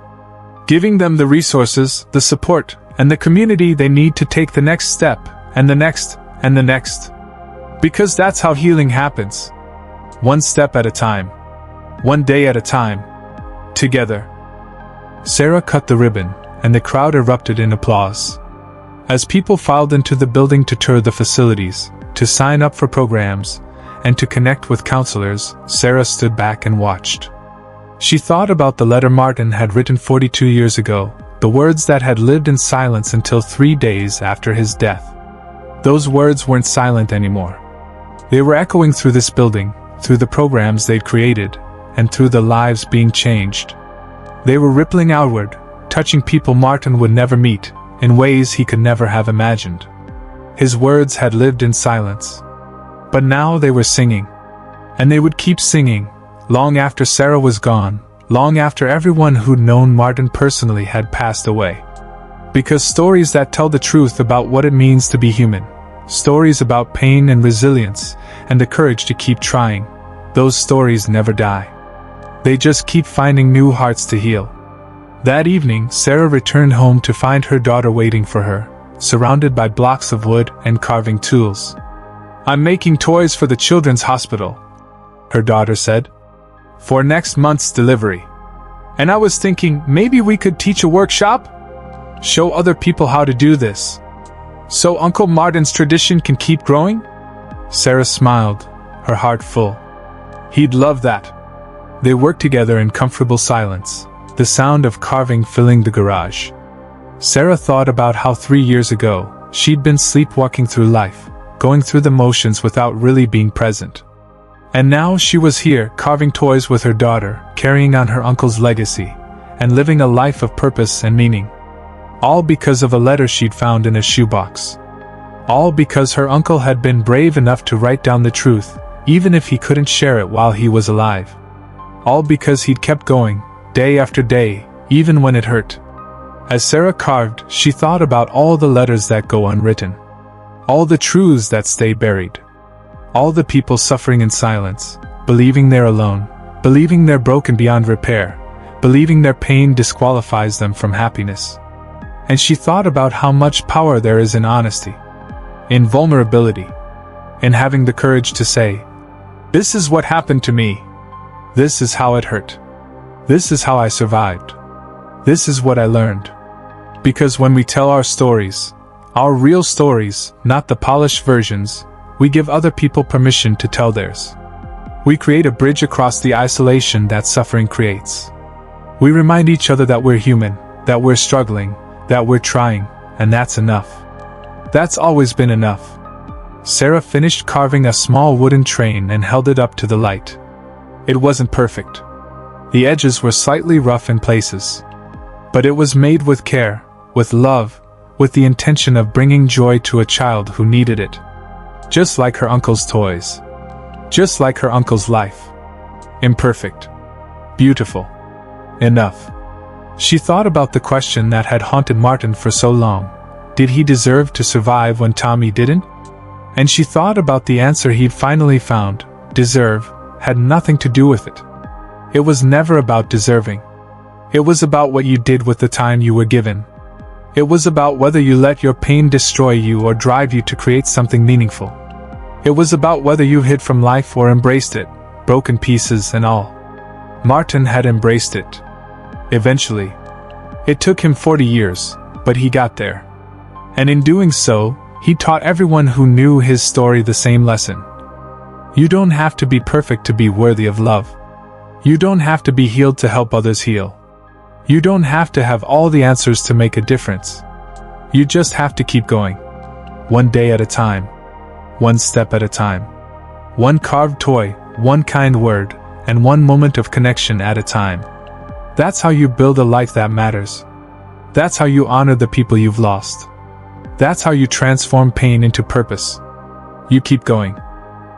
Giving them the resources, the support, and the community they need to take the next step, and the next, and the next. Because that's how healing happens. One step at a time. One day at a time. Together. Sarah cut the ribbon, and the crowd erupted in applause. As people filed into the building to tour the facilities, to sign up for programs, and to connect with counselors, Sarah stood back and watched. She thought about the letter Martin had written 42 years ago, the words that had lived in silence until 3 days after his death. Those words weren't silent anymore. They were echoing through this building, through the programs they'd created, and through the lives being changed. They were rippling outward, touching people Martin would never meet, in ways he could never have imagined. His words had lived in silence. But now they were singing. And they would keep singing, long after Sarah was gone, long after everyone who'd known Martin personally had passed away. Because stories that tell the truth about what it means to be human, stories about pain and resilience, and the courage to keep trying, those stories never die. They just keep finding new hearts to heal. That evening, Sarah returned home to find her daughter waiting for her, surrounded by blocks of wood and carving tools. I'm making toys for the children's hospital, her daughter said, for next month's delivery. And I was thinking, maybe we could teach a workshop? Show other people how to do this. So Uncle Martin's tradition can keep growing? Sarah smiled, her heart full. He'd love that. They worked together in comfortable silence, the sound of carving filling the garage. Sarah thought about how 3 years ago, she'd been sleepwalking through life, going through the motions without really being present. And now she was here, carving toys with her daughter, carrying on her uncle's legacy, and living a life of purpose and meaning. All because of a letter she'd found in a shoebox. All because her uncle had been brave enough to write down the truth, even if he couldn't share it while he was alive. All because he'd kept going, day after day, even when it hurt. As Sarah carved, she thought about all the letters that go unwritten. All the truths that stay buried. All the people suffering in silence, believing they're alone, believing they're broken beyond repair, believing their pain disqualifies them from happiness. And she thought about how much power there is in honesty, in vulnerability, in having the courage to say, "This is what happened to me. This is how it hurt. This is how I survived. This is what I learned." Because when we tell our stories, our real stories, not the polished versions, we give other people permission to tell theirs. We create a bridge across the isolation that suffering creates. We remind each other that we're human, that we're struggling, that we're trying, and that's enough. That's always been enough. Sarah finished carving a small wooden train and held it up to the light. It wasn't perfect. The edges were slightly rough in places. But it was made with care, with love, with the intention of bringing joy to a child who needed it. Just like her uncle's toys. Just like her uncle's life. Imperfect. Beautiful. Enough. She thought about the question that had haunted Martin for so long. Did he deserve to survive when Tommy didn't? And she thought about the answer he'd finally found. Deserve had nothing to do with it. It was never about deserving. It was about what you did with the time you were given. It was about whether you let your pain destroy you or drive you to create something meaningful. It was about whether you hid from life or embraced it, broken pieces and all. Martin had embraced it. Eventually. It took him 40 years, but he got there. And in doing so, he taught everyone who knew his story the same lesson. You don't have to be perfect to be worthy of love. You don't have to be healed to help others heal. You don't have to have all the answers to make a difference. You just have to keep going. One day at a time. One step at a time. One carved toy, one kind word, and one moment of connection at a time. That's how you build a life that matters. That's how you honor the people you've lost. That's how you transform pain into purpose. You keep going.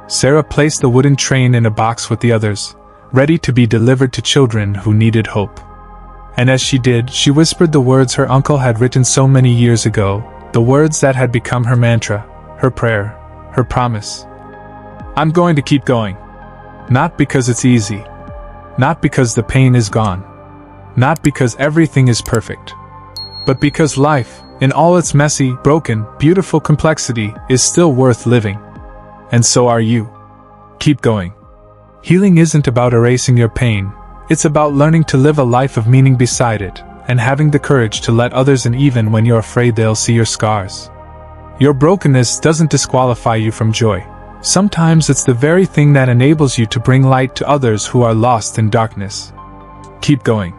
Sarah placed the wooden train in a box with the others, ready to be delivered to children who needed hope. And as she did, she whispered the words her uncle had written so many years ago, the words that had become her mantra, her prayer, her promise. I'm going to keep going. Not because it's easy. Not because the pain is gone. Not because everything is perfect. But because life, in all its messy, broken, beautiful complexity, is still worth living. And so are you. Keep going. Healing isn't about erasing your pain, it's about learning to live a life of meaning beside it, and having the courage to let others in even when you're afraid they'll see your scars. Your brokenness doesn't disqualify you from joy. Sometimes it's the very thing that enables you to bring light to others who are lost in darkness. Keep going.